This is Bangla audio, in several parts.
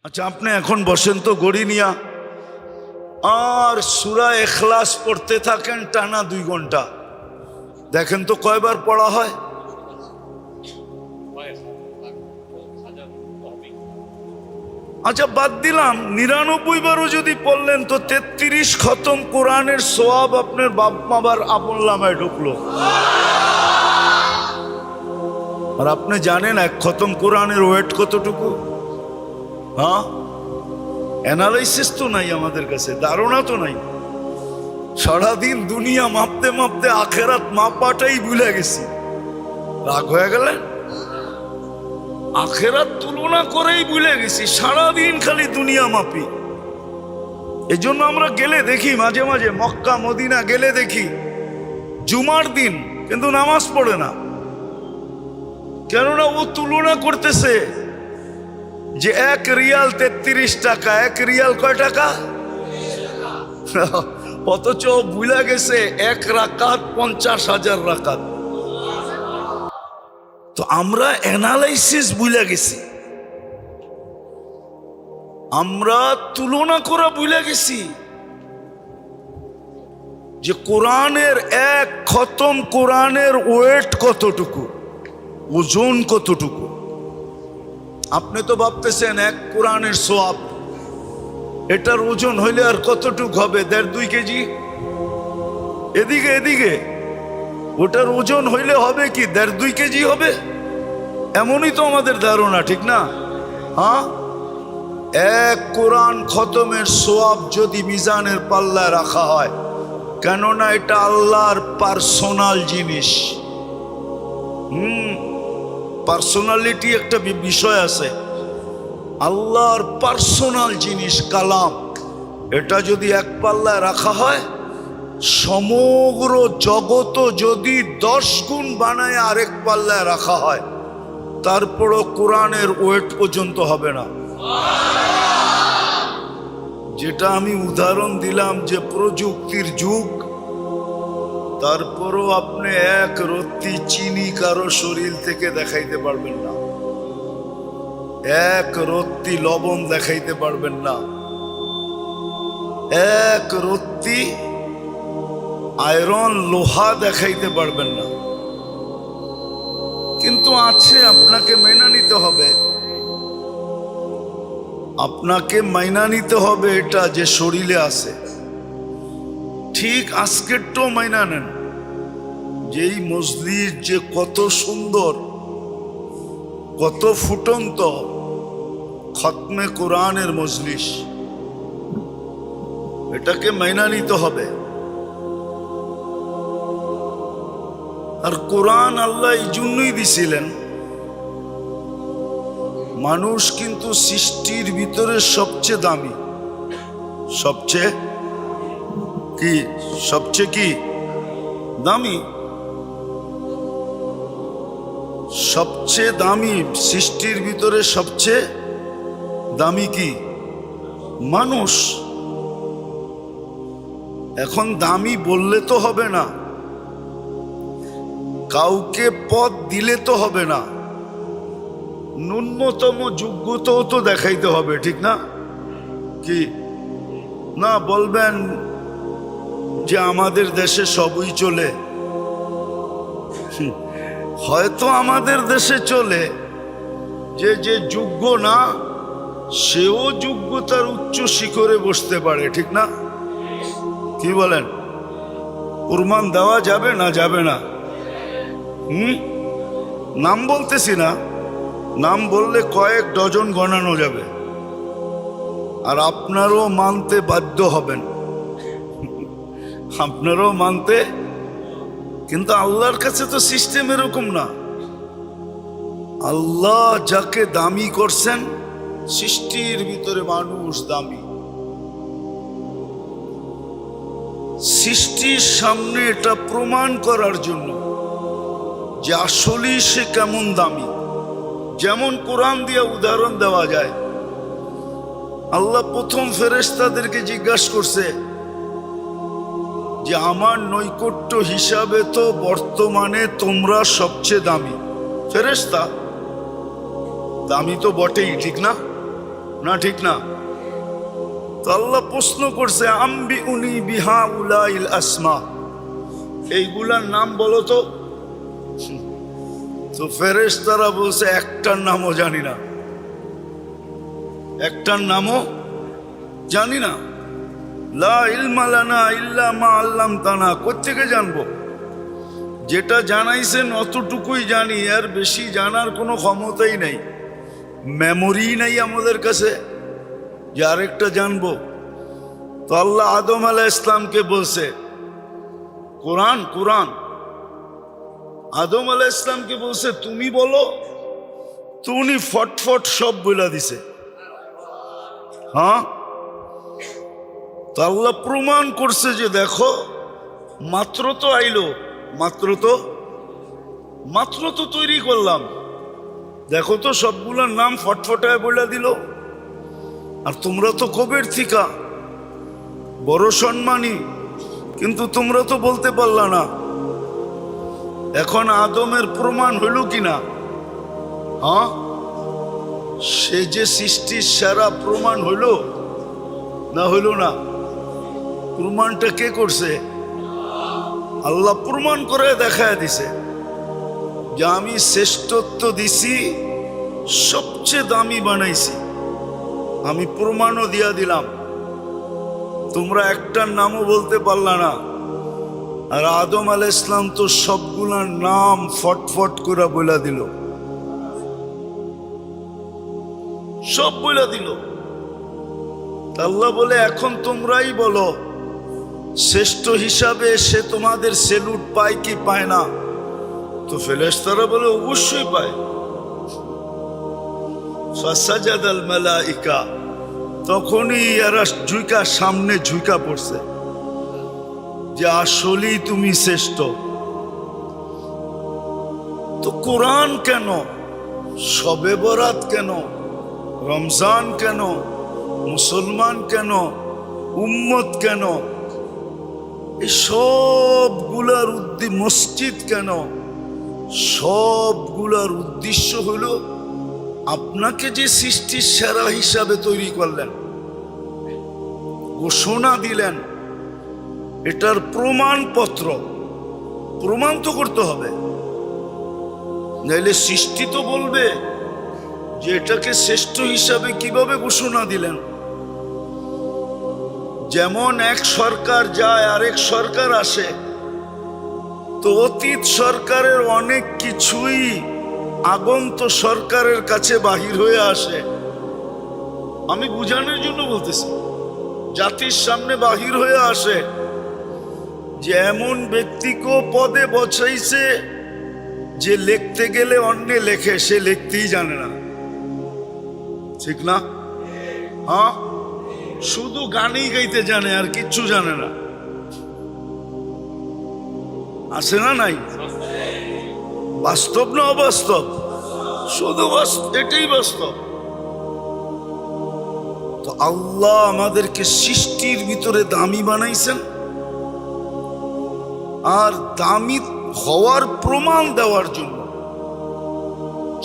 আচ্ছা, আপনি এখন বসেন তো গড়ি নিয়া আর সূরা ইখলাস পড়তে থাকেন টানা 2 ঘন্টা। দেখেন তো কয়বার পড়া হয়। আচ্ছা, বাদ দিলাম 99 বারও যদি পড়লেন তো 33 খতম কোরআনের সওয়াব আপনার বাপ মাবার আমলনামায় ঢুকলো। আর আপনি জানেন 1 খতম কোরআনের ওয়েট কতটুকু? হ্যাঁ, অ্যানালাইসিস তো নাই আমাদের কাছে, ধারণা তো নাই। সারাদিন দুনিয়া মাপতে মাপতে আখেরাত মাপাটাই ভুলে গেছি। রাগ হয়ে গেলেন? আখেরাত তুলনা করেই ভুলে গেছি, সারাদিন খালি দুনিয়া মাপি। এই জন্য আমরা গেলে দেখি মাঝে মাঝে মক্কা মদিনা গেলে দেখি জুমার দিন কিন্তু নামাজ পড়ে না। কেননা ও তুলনা করতেছে যে 1 রিয়াল 33 টাকা। 1 রিয়াল কয় টাকা? অথচ ভুলে গেছে 1 রাকাত 50,000 রাকাত। তো আমরা অ্যানালাইসিস ভুলে গেছি, আমরা তুলনা করা ভুলে গেছি যে কোরআনের 1 খতম কোরআনের ওয়েট কতটুকু, ওজন কতটুকু। আপনি তো ভাবতেছেন 1 কোরআনের সওয়াব, এটার ওজন হইলে আর কতটুকু হবে? 1.5-2 কেজি। এদিকে এদিকে ওটার ওজন হইলে হবে কি 1.5-2 কেজি হবে? এমনই তো আমাদের ধারণা, ঠিক না? হ্যাঁ, 1 কোরআন খতমের সওয়াব যদি মিজানের পাল্লায় রাখা হয়, কেননা এটা আল্লাহর পার্সোনাল জিনিস। পার্সোনালিটি একটা বিষয় আছে, আল্লাহর পার্সোনাল জিনিস কালাম। এটা যদি 1 পাল্লায় রাখা হয়, সমগ্র জগত যদি 10 গুণ বানায় আরেক পাল্লায় রাখা হয়, তারপরও কোরআনের ওয়েট পর্যন্ত হবে না। যেটা আমি উদাহরণ দিলাম যে প্রযুক্তির যুগ, তারপরও আপনি 1 রত্তি চিনি কারো শরীর থেকে দেখাইতে পারবেন না, 1 রত্তি লবণ দেখাইতে পারবেন না, 1 রত্তি আয়রন লোহা দেখাইতে পারবেন না। কিন্তু আছে, আপনাকে মাইনা নিতে হবে, আপনাকে মাইনা নিতে হবে এটা যে শরীরে আছে। ঠিক আজকেরটাও মাইনা নেন, যেই মজলিস যে কত সুন্দর, কত ফুটন্ত খতমে কোরআনের মজলিস, এটাকে মাইনা নিতে হবে। আর কোরআন আল্লাহ এই জন্যই দিছিলেন, মানুষ কিন্তু সৃষ্টির ভিতরে সবচেয়ে দামি, সবচেয়ে কি দামি, সবচেয়ে দামি সৃষ্টির ভিতরে সবচেয়ে দামি কি? মানুষ। এখন দামি বললে তো হবে না, কাউকে পদ দিলে তো হবে না, ন্যূনতম যোগ্যতাও তো দেখাইতে হবে, ঠিক না? কি না বলবেন যে আমাদের দেশে সবই চলে? হয়তো আমাদের দেশে চলে, যে যে যোগ্য না সেও যোগ্যতার উচ্চ শিখরে বসতে পারে, ঠিক না? কি বলেন? প্রমাণ দেওয়া যাবে না? যাবে না? নাম বলতেছি না, নাম বললে কয়েক ডজন গণানো যাবে, আর আপনারও মানতে বাধ্য হবেন, আপনারও মানতে। কিন্তু আল্লাহর কাছে তো সিস্টেম এরকম না। আল্লাহ যাকে দামি করছেন, সৃষ্টির ভিতরে মানুষ দামি। সৃষ্টির সামনে এটা প্রমাণ করার জন্য যে আসলেই সে কেমন দামি। যেমন কোরআন দিয়ে উদাহরণ দেওয়া যায়, আল্লাহ প্রথম ফেরেশতাদেরকে জিজ্ঞাসা করছে যে আমার নৈকট্য হিসাবে তো বর্তমানে তোমরা সবচেয়ে দামি। ফেরেশতা দামি তো বটেই, ঠিক না? না ঠিক না? তো আল্লাহ প্রশ্ন করছে আম্বি উনি বিহা উলাইল আসমা, এইগুলার নাম বলো তো। তো ফেরেশতারা বলছে একটার নামও জানি না, একটার নামও জানি না। লা ইলমা লানা ইল্লা মা আল্লামতানা, কোত্থেকে জানবো? যেটা জানাইছেন অতটুকুই জানি, আর বেশি জানার কোনো ক্ষমতাই নেই, মেমোরি নাই আমাদের কাছে যে আরেকটা জানবো। তো আল্লাহ আদম আলাইহিস ইসলামকে বলছে কোরআন, কোরআন আদম আলাইহিস ইসলামকে বলছে তুমি বলো। তো উনি ফটফট সব বলে দিছে। হ্যাঁ, তো আল্লাহ প্রমাণ করছে যে দেখো মাত্র তো আইলো, মাত্র তো তৈরি করলাম, দেখো তো সবগুলোর নাম ফটফটায় বলে দিল। আর তোমরা তো কবের থিকা বড় সম্মানী, কিন্তু তোমরা তো বলতে পারলা না। এখন আদমের প্রমাণ হইল কিনা? হ্যাঁ, সে যে সৃষ্টির সেরা প্রমাণ হইল না হইল না? প্রমাণটা কে করছে? আল্লাহ প্রমাণ করে দেখায় দিছে যে আমি শ্রেষ্ঠত্ব দিছি, সবচেয়ে দামি বানাইছি। আমি প্রমাণও দিয়া দিলাম, তোমরা একটার নামও বলতে পারলা না। আর আদম আলাইহিস ইসলাম তো সবগুলার নাম ফটফট করে বলে দিল, সব বলে দিল। আল্লাহ বলে এখন তোমরাই বলো শ্রেষ্ঠ হিসাবে সে তোমাদের সেলুট পায় কি পায় না? তো ফেরেশতারা বলে অবশ্যই পায়। ফাসাজাদাল মালাইকা, তখনই এরা সামনে ঝুঁকা পড়ছে যে আসলেই তুমি শ্রেষ্ঠ। তো কোরআন কেন, শবে বরাত কেন, রমজান কেন, মুসলমান কেন, উম্মত কেন, এই সবগুলার মসজিদ কেন, সবগুলার উদ্দেশ্য হলো আপনাকে যে সৃষ্টির সেরা হিসাবে তৈরি করলেন, ঘোষণা দিলেন, এটার প্রমাণপত্র, প্রমাণ তো করতে হবে, নাইলে সৃষ্টি তো বলবে যে এটাকে শ্রেষ্ঠ হিসাবে কিভাবে ঘোষণা দিলেন। যেমন এক সরকার যায় আরেক সরকার আসে, তো অতীত সরকারের অনেক কিছুই আগন্ত সরকারের কাছে বাহির হয়ে আসে। আমি বুঝানোর জন্য বলতেছি, জাতির সামনে বাহির হয়ে আসে যে এমন ব্যক্তিকেও পদে বসাইছে যে লিখতে গেলে অন্যে লেখে, সে লিখতেই জানে না, ঠিক না? হ্যাঁ, শুধু গানই গাইতে জানে আর কিচ্ছু জানে না। আছে না নাই? বাস্তব না অবাস্তব? শুধু এটাই বাস্তব। তো আল্লাহ আমাদেরকে সৃষ্টির ভিতরে দামি বানাইছেন, আর দামি হওয়ার প্রমাণ দেওয়ার জন্য,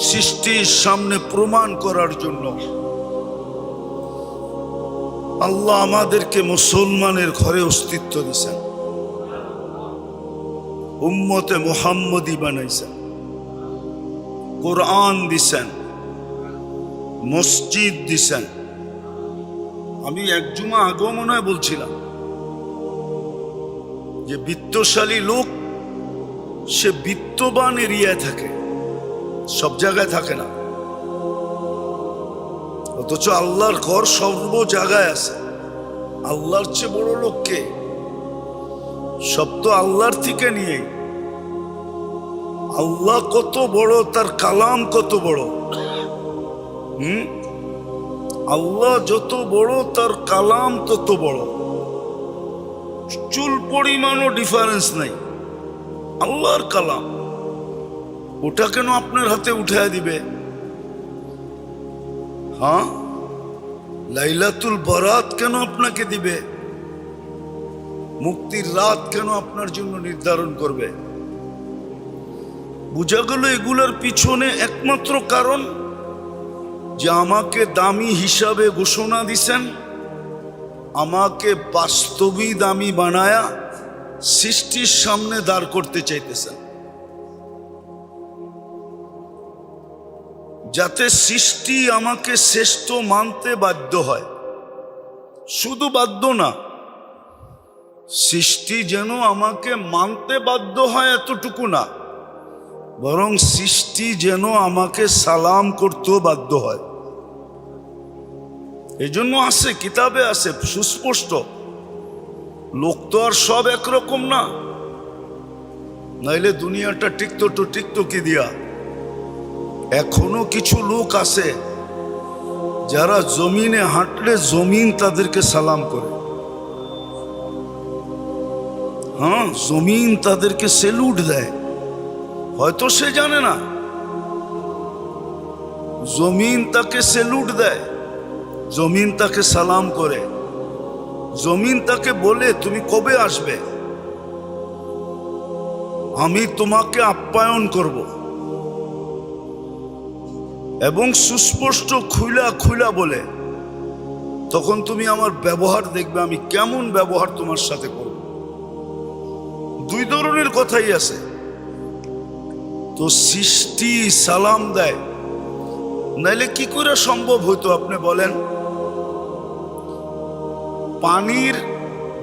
সৃষ্টির সামনে প্রমাণ করার জন্য আল্লাহ আমাদেরকে মুসলমানের ঘরে অস্তিত্ব দিয়েছেন, উম্মতে মুহাম্মদী বানাইছেন, কোরআন দিছেন, মসজিদ দিছেন। আমি এক জুমা আগেও মনে হয় বলছিলাম যে বিত্তশালী লোক সে বিত্তবান এরিয়ায় থাকে, সব জায়গায় থাকে না। অথচ আল্লাহর ঘর সর্ব জায়গায় আছে। আল্লাহর চেয়ে বড় লোককে, সব তো আল্লাহর থেকে নিয়ে। আল্লাহ কত বড়, তার কালাম কত বড়। আল্লাহ যত বড় তার কালাম তত বড়, চুল পরিমাণও ডিফারেন্স নাই। আল্লাহর কালাম, ওটা কেন আপনার হাতে উঠায় দিবে? হ্যাঁ, লাইলাতুল বারাত কেন আপনাকে দিবে? মুক্তির রাত কেন আপনার জন্য নির্ধারণ করবে? বুঝা গেল এগুলোর পিছনে একমাত্র কারণ যে আমাকে দামি হিসাবে ঘোষণা দিছেন, আমাকে বাস্তবিক দামি বানায়া সৃষ্টির সামনে দাঁড় করতে চাইতেছেন, যাতে সৃষ্টি আমাকে শ্রেষ্ঠ মানতে বাধ্য হয়। শুধু বাধ্য না, সৃষ্টি যেন আমাকে মানতে বাধ্য হয় এতটুকু না, বরং সৃষ্টি যেন আমাকে সালাম করতেও বাধ্য হয়। এই জন্য আছে, কিতাবে আছে সুস্পষ্ট। লোক তো আর সব একরকম না, নাইলে দুনিয়াটা টিকতো কি দিয়া। এখনো কিছু লোক আছে যারা জমিনে হাঁটলে জমিন তাদেরকে সালাম করে। হ্যাঁ, জমিন তাদেরকে সেলুট দেয়। হয়তো সে জানে না, জমিন তাকে সেলুট দেয়, জমিন তাকে সালাম করে, জমিন তাকে বলে তুমি কবে আসবে, আমি তোমাকে আপ্যায়ন করব। এবং সুস্পষ্ট খুলা বলে, তখন তুমি আমার ব্যবহার দেখবে, আমি কেমন ব্যবহার তোমার সাথে করব। দুই ধরনের কথাই আছে। তো সৃষ্টি সালাম দেয়, নাইলে কি করে সম্ভব হইতো আপনি বলেন? পানির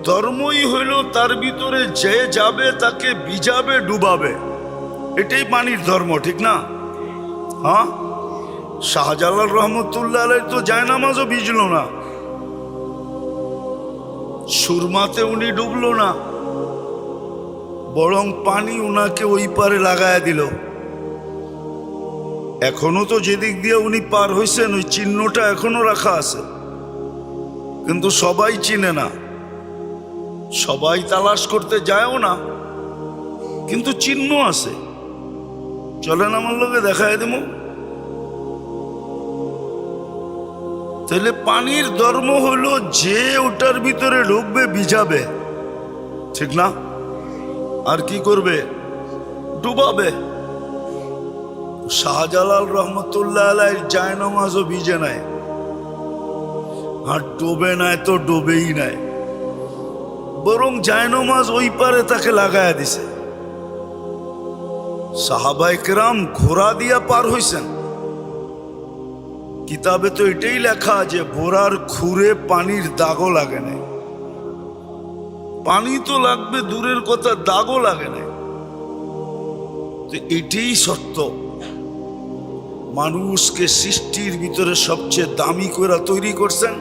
ধর্মই হইল তার ভিতরে যে যাবে তাকে ভিজাবে, ডুবাবে। এটাই পানির ধর্ম, ঠিক না? হ্যাঁ, শাহজালাল রহমতুল্লাহ আলাইহি তো জায়নামাজও ভিজল না, সুরমাতে উনি ডুবলো না, বরং পানি উনাকে ওই পারে লাগায় দিল। এখনো তো যেদিক দিয়ে উনি পার হয়েছেন ওই চিহ্নটা এখনো রাখা আছে, কিন্তু সবাই চিনে না, সবাই তালাশ করতে যায়ও না, কিন্তু চিহ্ন আছে। চলেন আমার লোকে দেখায় দেব। তাহলে পানির ধর্ম হলো যে ওটার ভিতরে ঢুকবে ভিজাবে, ঠিক না? আর কি করবে? ডুবাবে। শাহজালাল রহমতুল্লাহ আলাইহির জায়নামাজও ভিজে নাই, আর ডোবে নাই তো ডোবেই নাই, বরং জায়নামাজ ওই পারে তাকে লাগায়া দিছে। সাহাবায়ে কেরাম ঘোড়া দিয়া পার হইছেন। কিতাবে তো এটাই লেখা যে ঘোড়ার খুরে পানির দাগও লাগে নাই। পানি তো লাগবে দূরের কথা, দাগও লাগে নাই। তো এটাই সত্য, মানুষকে সৃষ্টির ভিতরে সবচেয়ে দামি করে তৈরি করছেন,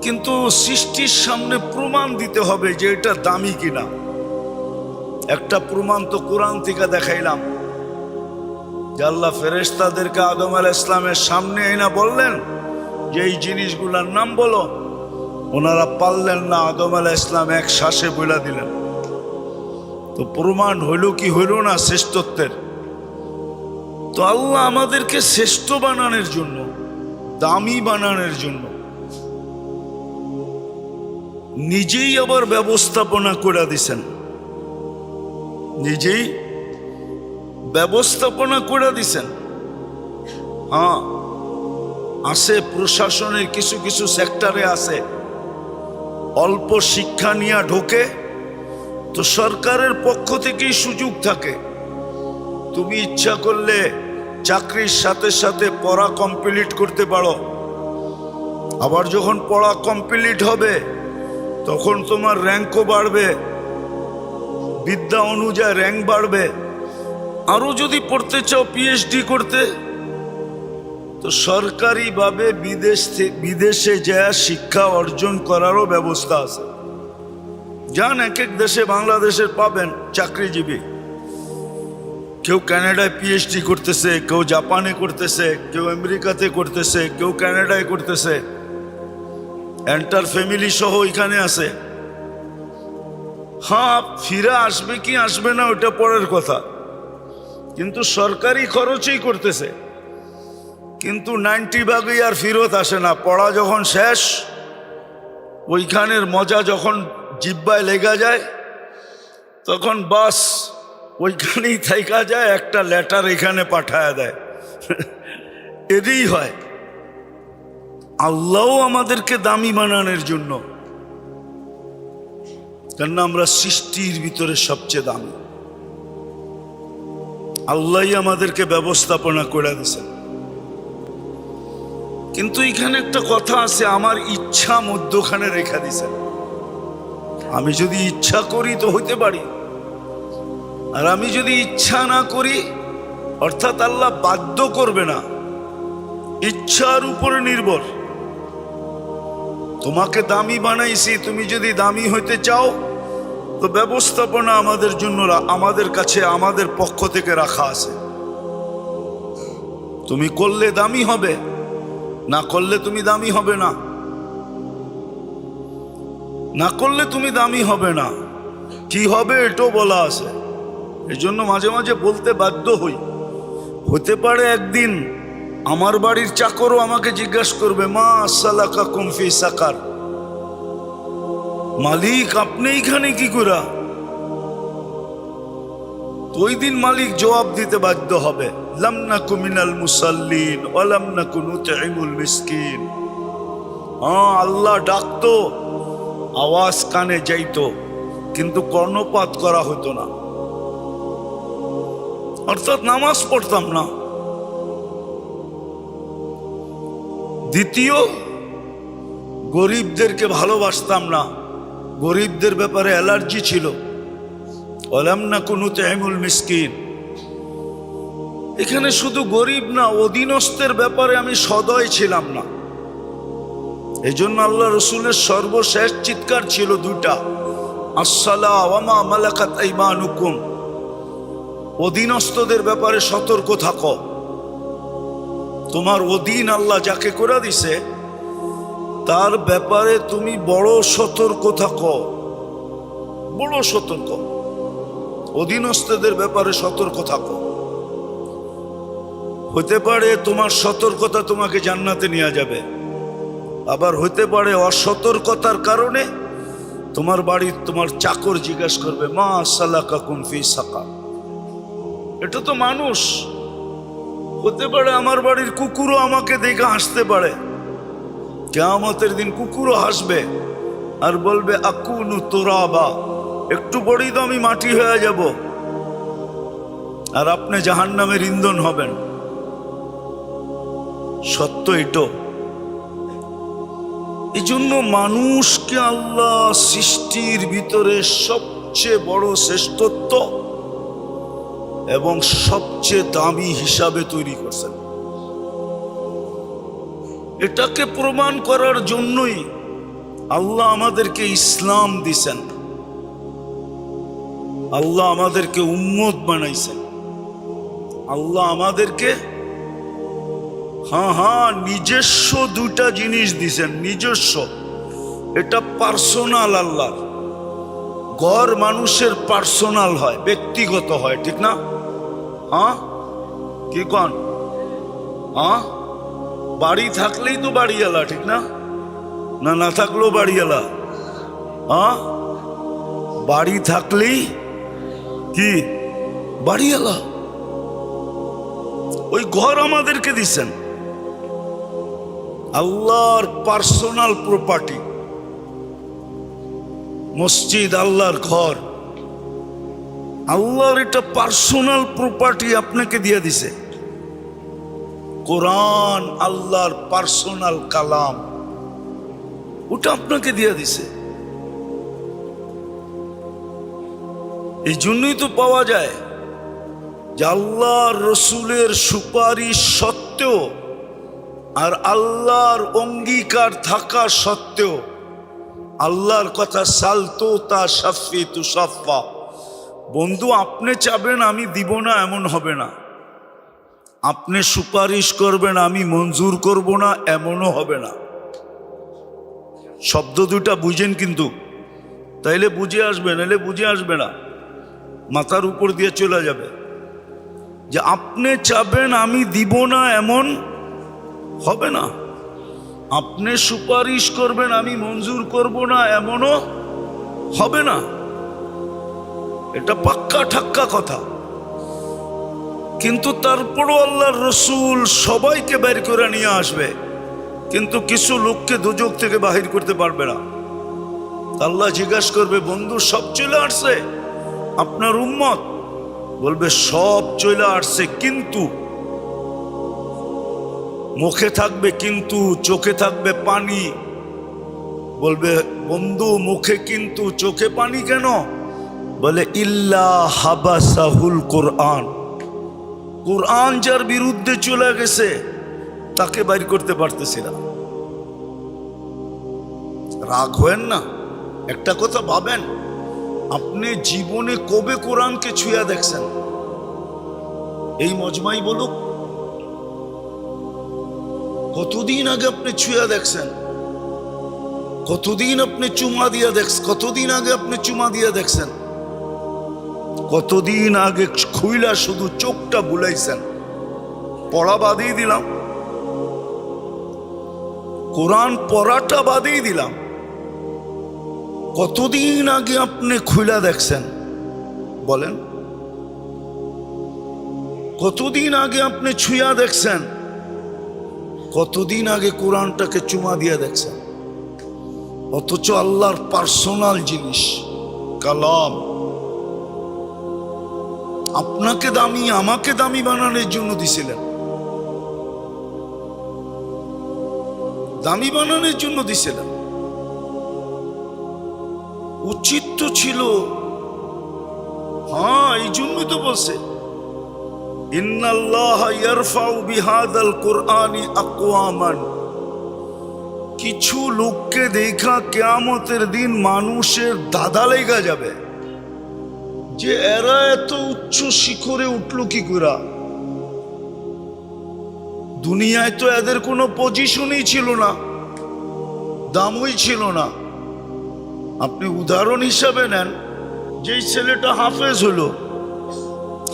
কিন্তু সৃষ্টির সামনে প্রমাণ দিতে হবে যে এটা দামি কিনা। একটা প্রমাণ তো কোরআন থেকে দেখাইলাম, যে আল্লাহ ফেরেশতাদেরকে আদম আলাইহিস সালামের সামনে এনে বললেন যে এই জিনিসগুলোর নাম বলো। ওনারা পারলেন না, আদম আলাইহিস সালাম এক শ্বাসে বলে দিলেন। তো প্রমাণ হইল কি হইল না শ্রেষ্ঠত্বের? তো আল্লাহ আমাদেরকে শ্রেষ্ঠ বানানোর জন্য, দামি বানানোর জন্য নিজেই আবার ব্যবস্থাপনা করে দিছেন, নিজেই ব্যবস্থাপনা করে দিছেন। হ্যাঁ, আছে প্রশাসনের কিছু কিছু সেক্টরে আছে, অল্প শিক্ষা নিয়ে ঢোকে তো সরকারের পক্ষ থেকেই সুযোগ থাকে। তুমি ইচ্ছা করলে চাকরির সাথে সাথে পড়া কমপ্লিট করতে পারো, আবার যখন পড়া কমপ্লিট হবে তখন তোমার র্যাঙ্কও বাড়বে, বিদ্যা অনুযায়ী র্যাঙ্ক বাড়বে। আরো যদি পড়তে চাও পিএইচডি করতে, তো সরকারিভাবে বিদেশে যায় শিক্ষা অর্জন করারও ব্যবস্থা আছে। যান এক এক দেশে, বাংলাদেশের পাবেন চাকরিজীবী, কেউ কানাডায় পিএইচডি করতেছে, কেউ জাপানে করতেছে, কেউ আমেরিকাতে করতেছে, কেউ কানাডায় করতেছে, এন্টার ফ্যামিলি সহ এখানে আছে। হ্যাঁ, ফিরে আসবে কি আসবে না ওটা পরের কথা, কিন্তু সরকারি খরচেই করতেছে। কিন্তু 90% আর ফিরত আসে না। পড়া যখন শেষ, ওইখানের মজা যখন জিব্বায় লেগা যায়, তখন বাস ওইখানেই থাইকা যায়, একটা লেটার এখানে পাঠায় দেয় এরই হয়। আল্লাহ আমাদেরকে দামি বানানোর জন্য, কেননা আমরা সৃষ্টির ভিতরে সবচেয়ে দামি। আল্লাহই আমাদেরকে ব্যবস্থাপনা করে দিয়েছেন। কিন্তু এখানে একটা কথা আছে, আমার ইচ্ছা মধ্যখানে রেখা দিয়েছেন। আমি যদি ইচ্ছা করি তো হইতে পারি, আর আমি যদি ইচ্ছা না করি, অর্থাৎ আল্লাহ বাধ্য করবে না, ইচ্ছার উপরে নির্ভর। তোমাকে দামি বানাইছি, তুমি যদি দামি হইতে চাও তো ব্যবস্থাপনা আমাদের জন্য, আমাদের কাছে, আমাদের পক্ষ থেকে রাখা আছে। তুমি করলে দামি হবে, না করলে তুমি দামি হবে না, না করলে তুমি দামি হবে না। কি হবে এটাও বলা আছে। এই জন্য মাঝে মাঝে বলতে বাধ্য হই। হতে পারে একদিন আমার বাড়ির চাকরও আমাকে জিজ্ঞাসা করবে, মা সালাকাকুম ফি সাকার, মালিক আপনি এখানে কি করা? ওই দিন মালিক জবাব দিতে বাধ্য হবে, লাম নাকু মিনাল মুসাল্লিন ওয়া লাম নাকু নুতঈমুল মিসকিন। আল্লাহ ডাকতো, আওয়াজ কানে যাইতো, কিন্তু কর্ণপাত করা হতো না, অর্থাৎ নামাজ পড়তাম না। দ্বিতীয়, গরিবদেরকে ভালোবাসতাম না, গরিবদের ব্যাপারে অ্যালার্জি ছিল। ওয়ালাম নাকু নুতঈমুল মিসকিন, এখানে শুধু গরিব না, অধীনস্থের ব্যাপারে আমি সদয় ছিলাম না। এই জন্য আল্লাহ রসুলের সর্বশেষ চিৎকার ছিল দুইটা, আসসালাহ ওয়া মা মালাকাত আইমানুকুম। অধীনস্থদের ব্যাপারে সতর্ক থাকো। তোমার অধীন আল্লাহ যাকে করে দিছে তার ব্যাপারে তুমি বড় সতর্ক থাকো, বড় সতর্ক। অধীনস্থদের ব্যাপারে সতর্ক থাকো। হতে পারে তোমার সতর্কতা তোমাকে জান্নাতে নিয়ে যাবে, আবার হতে পারে অসতর্কতার কারণে তোমার বাড়ির তোমার চাকর জিজ্ঞাসা করবে, মা সালাকাকুম ফি সাকার। এটা তো মানুষ। হতে পারে আমার বাড়ির কুকুরও আমাকে দেখে হাসতে পারে। কিয়ামতের দিন কুকুরও হাসবে আর বলবে, আকুনু তুরাবা, একটু পরেই তো আমি মাটি হয়ে যাব, আর আপনি জাহান্নামের ইন্ধন হবেন। সত্য এটো। এই জন্য মানুষকে আল্লাহ সৃষ্টির ভিতরে সবচেয়ে বড় শ্রেষ্ঠত্ব এবং সবচেয়ে দামি হিসাবে তৈরি করছেন। এটাকে প্রমাণ করার জন্যই আল্লাহ আমাদেরকে ইসলাম দিছেন, আল্লাহ আমাদেরকে উম্মত বানাইছেন, আল্লাহ আমাদেরকে নিজস্ব দুটা জিনিস দিছেন। নিজস্ব, এটা পার্সোনাল। আল্লাহ ঘর মানুষের পার্সোনাল হয়, ব্যক্তিগত হয়, ঠিক না? কি কন? বাড়ি থাকলেই তো বাড়িওয়ালা, ঠিক না? না, না থাকলেও বাড়িওয়ালা। বাড়ি থাকলেই কি বাড়িওয়ালা। ওই ঘর আমাদেরকে দিছেন, আল্লাহর পার্সোনাল প্রপার্টি। মসজিদ আল্লাহর ঘর, আল্লাহর এটা পার্সোনাল প্রপার্টি আপনাকে দিয়ে দিছে। কোরআন আল্লাহর পার্সোনাল কালাম, ওটা আপনাকে দিয়ে দিছে। এই জন্যই তো পাওয়া যায় যে আল্লাহর রসুলের সুপারিশ সত্ত্বেও আর আল্লাহর অঙ্গীকার থাকা সত্ত্বেও, আল্লাহর কথা সালতো তা সাফি তু সাফা, বন্ধু আপনি চাবেন আমি দিব না এমন হবে না, আপনি সুপারিশ করবেন আমি মঞ্জুর করব না এমনও হবে না। শব্দ দুটা বুঝেন কিন্তু, তাইলে বুঝে আসবে, নাহলে বুঝে আসবে না, মাথার উপর দিয়ে চলে যাবে। যে আপনি চাবেন আমি দিব না এমন হবে না, আপনি সুপারিশ করবেন আমি মঞ্জুর করব না এমনও হবে না। এটা পাক্কা ঠাক্কা কথা। কিন্তু তারপরও আল্লাহর রসুল সবাইকে বের করে নিয়ে আসবে, কিন্তু কিছু লোককে দোজখ থেকে বাহির করতে পারবে না। আল্লাহ জিজ্ঞাসা করবে, বন্ধু সব চলে আসছে আপনার উম্মত? বলবে সব চলে আসছে, কিন্তু মুখে থাকবে কিন্তু, চোখে থাকবে পানি। বলবে, বন্ধু মুখে কিন্তু চোখে পানি কেন? বলে, ইল্লা হাবাসাহুল কোরআন, কোরআন যার বিরুদ্ধে চলে গেছে তাকে বাইর করতে পারতেছি না। রাগ হয়েন না, একটা কথা ভাবেন, আপনি জীবনে কবে কোরআনকে ছুঁয়া দেখছেন? এই মজমাই বলুক, কতদিন আগে আপনি ছুঁয়া দেখছেন? কতদিন আপনি চুমা দিয়া দেখছেন? কতদিন আগে আপনি চুমা দিয়া দেখছেন? কতদিন আগে খুইলা শুধু চোখটা বুলাইছেন? পড়া বাদিয়ে দিলাম, কোরআন পড়াটা বাদিয়ে দিলাম, কতদিন আগে আপনি খুইলা দেখছেন? বলেন, কতদিন আগে আপনি ছুঁয়া দেখছেন? কতদিন আগে কোরআনটাকে চুমা দিয়ে দেখছেন? অথচ আল্লাহর পার্সোনাল জিনিস কালাম, আপনাকে দামি আমাকে দামি বানানোর জন্য দিছিলেন, দামি বানানোর জন্য দিছিলেন। উচিত তো ছিল, হ্যাঁ, এই জন্যই তো বলছে, ইন্নাল্লাহ ইয়ারফাউ বিহাদাল কুরআনি আকওয়ামান। কিছু লোককে দেখা কিয়ামতের দিন মানুষের দাদা লেগা যাবে যে এরা এত উচ্চ শিখরে উঠলো কি করে? দুনিয়ায় তো এদের কোনো পজিশনই ছিল না, দামই ছিল না। আপনি উদাহরণ হিসাবে নেন, যেই ছেলেটা হাফেজ হলো,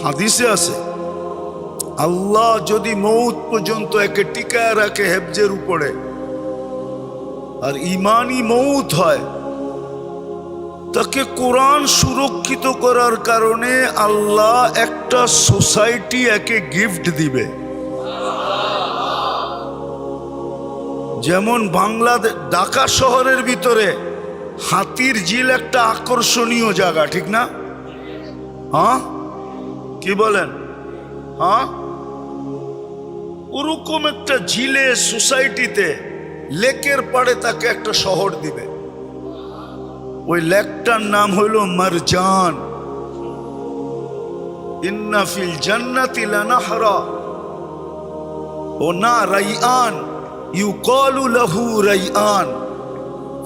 হাদিসে আছে, আল্লাহ যদি মৌত পর্যন্ত একে টিকায় রাখে হেফজের উপরে, আর ইমানি মৌত হয়, তাকে কোরআন সুরক্ষিত করার কারণে আল্লাহ একটা সোসাইটি একে গিফট দিবে। যেমন বাংলাদেশ ঢাকা শহরের ভিতরে হাতির ঝিল একটা আকর্ষণীয় জায়গা, ঠিক না? হ্যাঁ, কি বলেন? হ্যাঁ, ওরকম একটা ঝিলে সোসাইটিতে লেকের পাড়ে তাকে একটা শহর দিবে। ওই লেকটার নাম হইল মারজান। ইন্না ফিল জান্নাতি লানাহরা ও না রাইআন ইউকালু লাহু রাইআন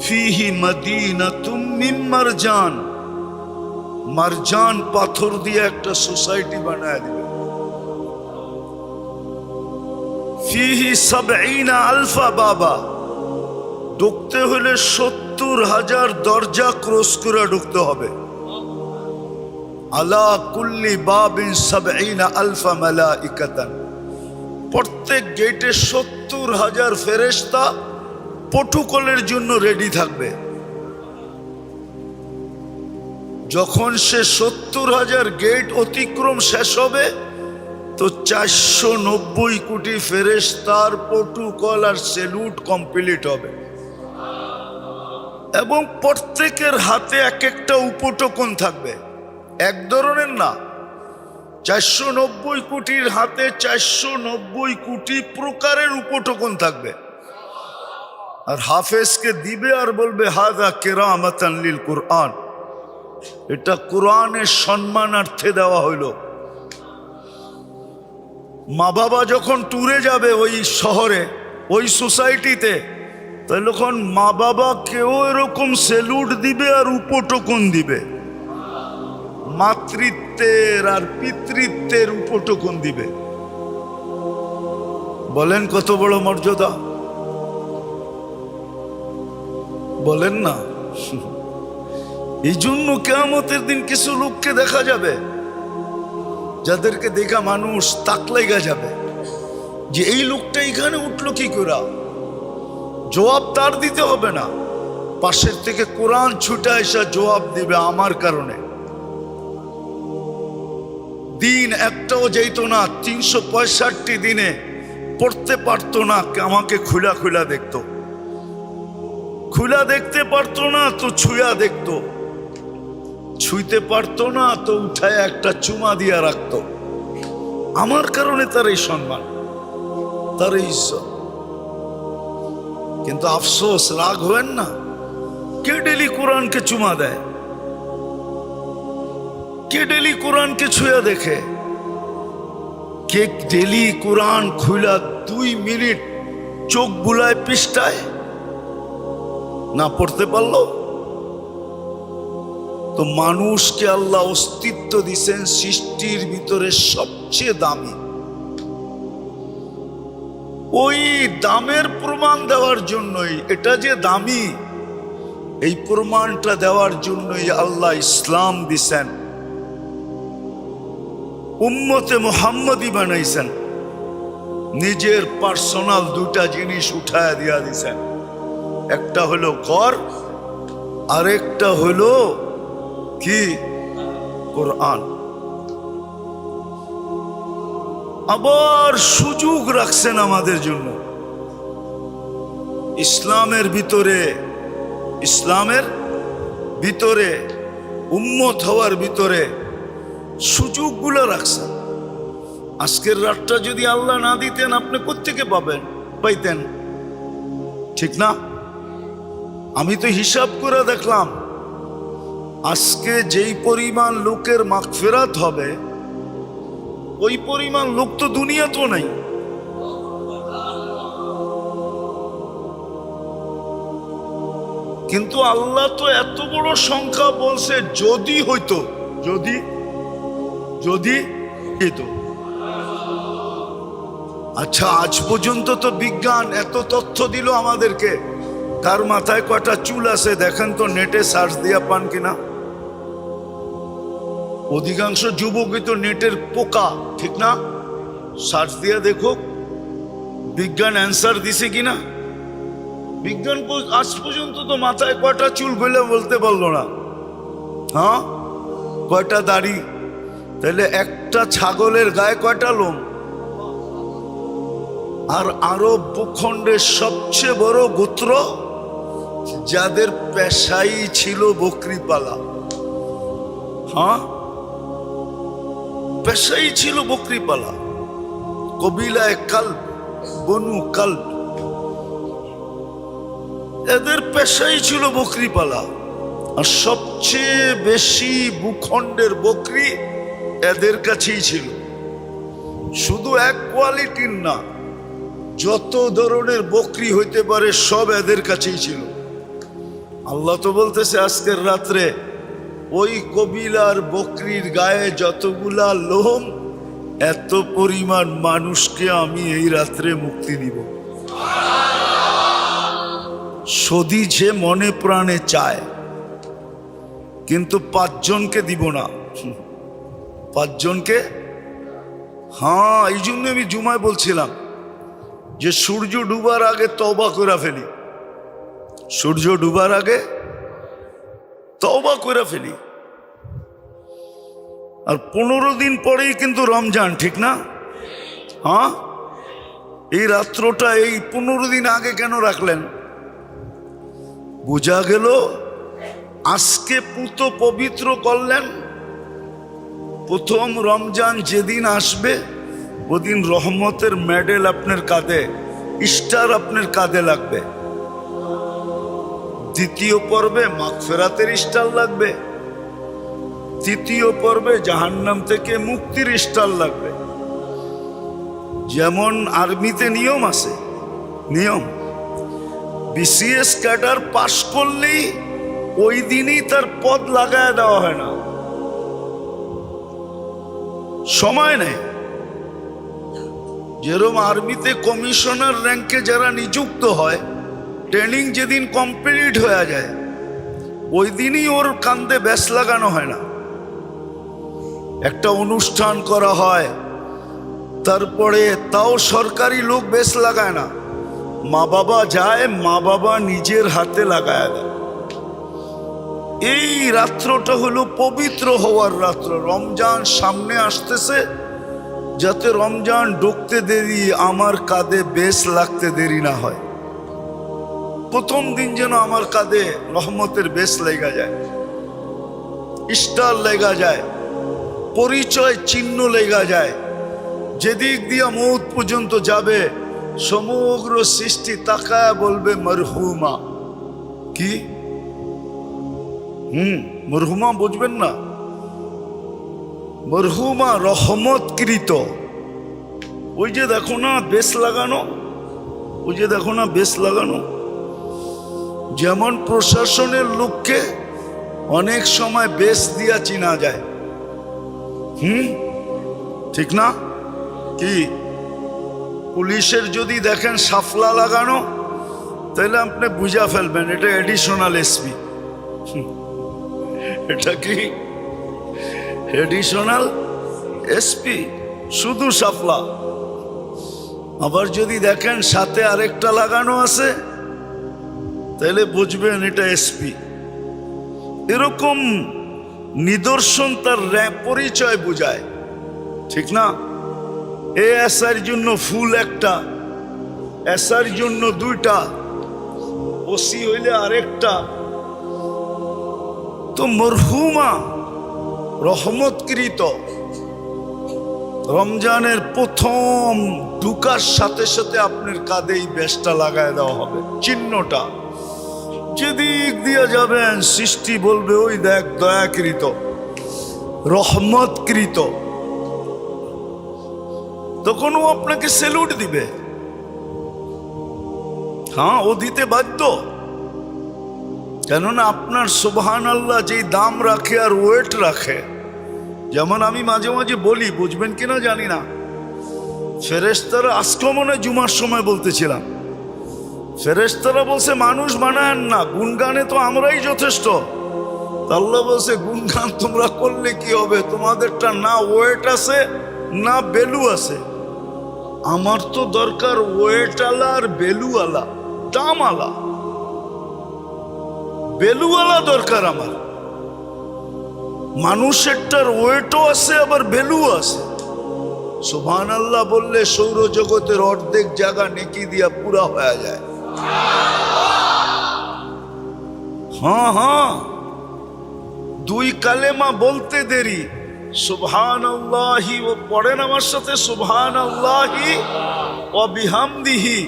ফিহি মাদিনাতুম মিন মারজান। মারজান পাথর দিয়ে একটা সোসাইটি বানায় দিবে। ফিহি ৭০ আলফা বাবা, ঢুকতে হলে ৭০,০০০ দরজা ক্রস করে ঢুকতে হবে। আলা কুল্লি বাবিন ৭০ আলফা মালাইকাতান, প্রত্যেক গেটে ৭০,০০০ ফেরেশতা প্রটোকলের জন্য রেডি থাকবে। যখন সে ৭০,০০০ গেট অতিক্রম শেষ হবে, তো ৪৯০ কোটি ফেরেশতার প্রটোকল আর সেলুট কমপ্লিট হবে, এবং প্রত্যেকের হাতে এক একটা উপটোকন থাকবে, এক ধরনের না। ৪৯০ কোটির হাতে ৪৯০ কোটি প্রকারের উপটোকন থাকবে। আর হাফেজকে দিবে আর বলবে, হাযা কিরামাতান লিল কুরআন, এটা কোরআনের সম্মানার্থে দেওয়া হইল। মা বাবা যখন ট্যুরে যাবে ওই শহরে, ওই সোসাইটিতে, তখন মা বাবা কেউ এরকম সেলুট দিবে আর উপটোকন দিবে, মাতৃত্বের আর পিতৃত্বের উপটোকন দিবে। বলেন কত বড় মর্যাদা, বলেন না? এই জন্য কিয়ামতের দিন কিছু লোককে দেখা যাবে যাদেরকে দেখা মানুষ তাক লাগা যাবে যে এই লোকটা এখানে উঠলো কি করে। জবাব তার দিতে হবে না, পাশের থেকে কোরআন ছুটে এসে জবাব দিবে আমার কারণে। দিন একটাও যেত না, 365 দিনে পড়তে পারতো না, আমাকে খুলা খুলা দেখতো, খুলা দেখতে পারতো না তো ছুঁয়া দেখতো, ছুঁইতে পারতো না তো উঠায় একটা চুমা দিয়া রাখতো। আমার কারণে তার এই সম্মান, তার এই ইজ্জত। কিন্তু আফসোস, রাগ হবেন না, কে ডেলি কোরআনকে চুমা দেয়? কে ডেলি কোরআনকে ছুঁয়া দেখে? কে ডেলি কোরআন খুলা 2 মিনিট চোখ বুলায় পৃষ্ঠায় না পড়তে পারলো? তো মানুষকে আল্লাহ অস্তিত্ব দিছেন সৃষ্টির ভিতরে সবচেয়ে দামি। ওই দামের প্রমাণ দেওয়ার জন্যই, এটা যে দামি এই প্রমাণটা দেওয়ার জন্যই আল্লাহ ইসলাম দিছেন, উম্মতে মুহাম্মদী বানাইছেন। নিজের পার্সোনাল 2টা জিনিস উঠায় দিয়া দিছেন, একটা হলো ঘর, আরেকটা হলো কি? কোরআন। আবার সুযোগ রাখছেন আমাদের জন্য ইসলামের ভিতরে উম্মত হওয়ার ভিতরে সুযোগগুলো রাখছেন। আজকের রাতটা যদি আল্লাহ না দিতেন, আপনি কোত্থেকে পাইতেন? ঠিক না? আমি তো হিসাব করে দেখলাম, আজকে যেই পরিমাণ লোকের মাগফিরাত হবে, ওই পরিমাণ লোক তো দুনিয়াতেও নাই। কিন্তু আল্লাহ তো এত বড় সংখ্যা বলছে, যদি হইতো, যদি হইতো। আচ্ছা, আজ পর্যন্ত তো বিজ্ঞান এত তথ্য দিল আমাদেরকে, তার মাথায় কয়টা চুল আছে দেখেন তো, নেটে সার্চ দিয়া পান কিনা? অধিকাংশ যুবকই তো নেটের পোকা, ঠিক না? সার্চ দিয়া দেখো বিজ্ঞান অ্যান্সার দিছে কিনা। বিজ্ঞান আজ পর্যন্ত তো মাথায় কয়টা চুল গইলে বলতে পারলো না। হ্যাঁ, কয়টা দাড়ি? তাহলে একটা ছাগলের গায়ে কয়টা লোম? আর আরব ভূখণ্ডের সবচেয়ে বড় গোত্র, যাদের পেশাই ছিল বকরি পালা। হ্যাঁ, পেশাই ছিল বকরি পালা। কবিলায় কাল্ব, বনু কাল্ব, এদের পেশাই ছিল বকরি পালা। আর সবচেয়ে বেশি ভূখণ্ডের বকরি এদের কাছেই ছিল। শুধু এক কোয়ালিটির না, যত ধরনের বকরি হইতে পারে সব এদের কাছেই ছিল। আল্লাহ তো বলতেছে আজকের রাত্রে ওই কবিলার বকরির গায়ে যতগুলা লোম, এত পরিমাণ মানুষকে আমি এই রাত্রে মুক্তি দিব। সদি যে মনে প্রাণে চায়, কিন্তু 5 জনকে দিব না। 5 জনকে, হ্যাঁ, এই জন্য আমি জুমায় বলছিলাম যে সূর্য ডুবার আগে তওবা করে ফেলি, সূর্য ডুবার আগে তওবা করে ফেলি। আর 15 দিন পরেই কিন্তু রমজান, ঠিক না? হ্যাঁ, এই রাত্রটা এই 15 দিন আগে কেন রাখলেন? বোঝা গেল আজকে পুত পবিত্র করলেন। প্রথম রমজান যেদিন আসবে, ওদিন রহমতের মেডেল আপনার কাঁধে, স্টার আপনার কাঁধে লাগবে। দ্বিতীয় পর্বে মাগফিরাতের স্টার লাগবে, তৃতীয় পর্বে জাহান্নাম থেকে মুক্তির স্টার লাগবে। যেমন আর্মিতে নিয়ম আছে, নিয়ম বিসিএস ক্যাডার পাশ করলেই ওই দিনই তার পদ লাগায় দেওয়া হয় না, সময় নেই। যেরকম আর্মিতে কমিশনার র্যাঙ্কে যারা নিযুক্ত হয়, ট্রেনিং যেদিন কমপ্লিট হয়ে যায় ওই দিনই ওর কান্দে ব্যাস লাগানো হয় না। একটা অনুষ্ঠান করা হয়, তারপরে তাও সরকারি লোক বেশ লাগায় না, মা বাবা যায়, মা বাবা নিজের হাতে লাগায় দেয়। এই রাত্রটা হলো পবিত্র হওয়ার রাত্র। রমজান সামনে আসতেছে, যাতে রমজান ঢুকতে দেরি, আমার কাঁধে বেশ লাগতে দেরি না হয়। প্রথম দিন যেন আমার কাঁধে রহমতের বেশ লেগা যায়, স্টার লেগা যায়, পরিচয় চিহ্ন লেগা যায়। যেদিক দিয়া মৌত পর্যন্ত যাবে, সমগ্র সৃষ্টি তাকায় বলবে মরহুমা। কি মরহুমা বুঝবেন না? মরহুমা রহমতকৃত। ওই যে দেখো না বেশ লাগানো, ওই যে দেখো না বেশ লাগানো। যেমন প্রশাসনের লোককে অনেক সময় বেশ দিয়া চিনা যায়, ঠিক না? কি পুলিশের যদি দেখেন সাফলা লাগানো, তাহলে আপনি বুঝা ফেলবেন এটা এডিশনাল এসপি। এটা কি এডিশনাল এসপি, শুধু সাফলা। আবার যদি দেখেন সাথে আরেকটা লাগানো আছে, তাহলে বুঝবেন এটা এসপি। এরকম নিদর্শন তার পরিচয় বোঝায়, ঠিক না? এ এসআর জন্য ফুল একটা, এসআর জন্য দুইটা, ওসি হইলে আরেকটা। তো মরহুমা রহমতকৃত। রমজানের প্রথম ঢুকার সাথে সাথে আপনার কাঁধে এই বেশটা লাগায় দেওয়া হবে, চিহ্নটা। যেদিক দিয়ে যাবেন সৃষ্টি বলবে ওই দেখ দয়াকৃত, রহমতকৃত। তখন ও আপনাকে স্যালুট দিবে। হ্যাঁ, ও দিতে বাধ্য, কেননা আপনার সুবহানাল্লাহ যেই দাম রাখে আর ওয়েট রাখে। যেমন আমি মাঝে মাঝে বলি, বুঝবেন কিনা জানি না, ফেরেশতারা আজকে মনে জুমার সময় বলতেছিলাম, ফেরেশতারা বলছে মানুষ বানায়েন না, গুণগানে তো আমরাই যথেষ্ট। আল্লাহ বলছে গুণগান তোমরা করলে কি হবে, তোমাদেরটা না ওয়েট আছে না বেলু আছে। আমার তো দরকার ওয়েট আলা আর বেলু আলা, দাম আলা, বেলু আলা দরকার আমার। মানুষেরটার ওয়েটও আছে আবার বেলু আছে। সুবহানাল্লাহ বললে সৌরজগতের অর্ধেক জায়গা নেকি দিয়া পুরা হয়ে যায়। হ্যাঁ হ্যাঁ, দুই কালেমা বলতে দেরি, সুবহানাল্লাহি, ও পড়েন আমার সাথে, সুবহানাল্লাহি ওয়া বিহামদিহি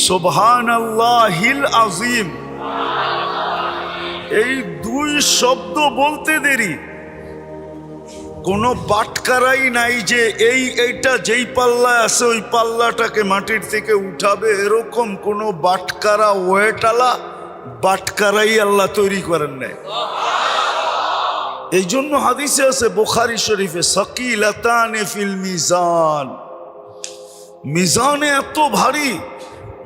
সুবহানাল্লাহিল আযীম। এই দুই শব্দ বলতে দেরি। কোনো বাটকারাই নাই যে এইটা যেই পাল্লায় আছে ওই পাল্লাটাকে মাটির থেকে উঠাবে, এরকম কোনো বাটকারা ওয়েটালা বাটকারাই আল্লাহ তৈরি করেন নাই। এই জন্য হাদিসে আছে বুখারী শরীফে, সাকিলাতানে ফিল মিজান, মিজানে এত ভারী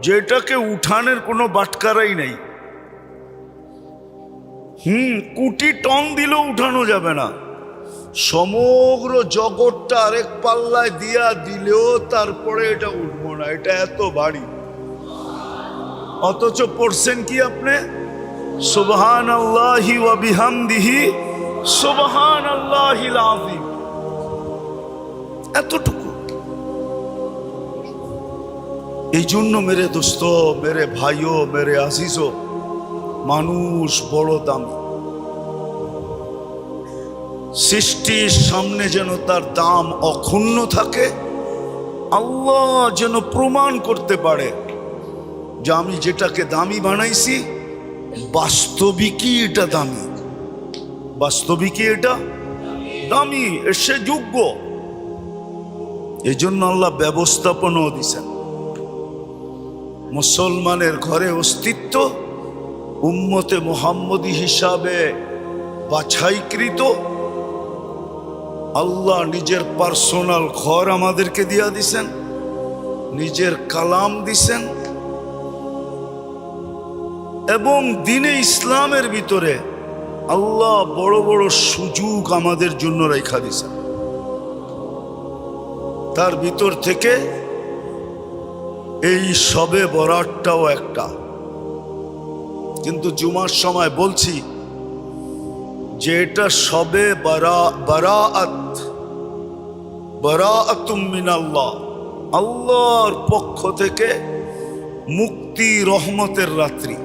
যে এটাকে উঠানের কোনো বাটকারাই নাই। কোটি টন দিলেও উঠানো যাবে না। সমগ্র জগৎটা আরেক পাল্লায় দিয়া দিলেও তারপরে এটা উঠবো না, এটা এত ভারী। অথচ পড়ছেন কি আপনি, সুবহানাল্লাহি ওয়া বিহামদিহি সুবহানাল্লাহিল আযীম, এতটুকু। এই জন্য মেরে দোস্ত, মেরে ভাইও, মেরে আজিজও, মানুষ বড় দামি। সৃষ্টির সামনে যেন তার দাম অক্ষুণ্ণ থাকে। আল্লাহ যেন প্রমাণ করতে পারে যে আমি যেটাকে দামি বানাইছি বাস্তবিকই এটা দামি, বাস্তবিকই এটা দামি, সে যোগ্য। এই জন্য আল্লাহ ব্যবস্থাপনাও দিছেন। মুসলমানের ঘরে অস্তিত্ব, উম্মতে মুহাম্মদী হিসাবে বাছাইকৃত। আল্লাহ নিজের পার্সোনাল ঘর আমাদেরকে দিয়া দিছেন, নিজের কালাম দিছেন, এবং দ্বীনে ইসলামের ভিতরে আল্লাহ বড় বড় সুযোগ আমাদের জন্য রেখা দিছেন। তার ভিতর থেকে এই শবে বরাতটাও একটা। কিন্তু জুমার সময় বলছি, যে এটা সবে বারাআতুম মিনাল্লাহ, আল্লাহর পক্ষ থেকে মুক্তি রহমতের রাত্রি।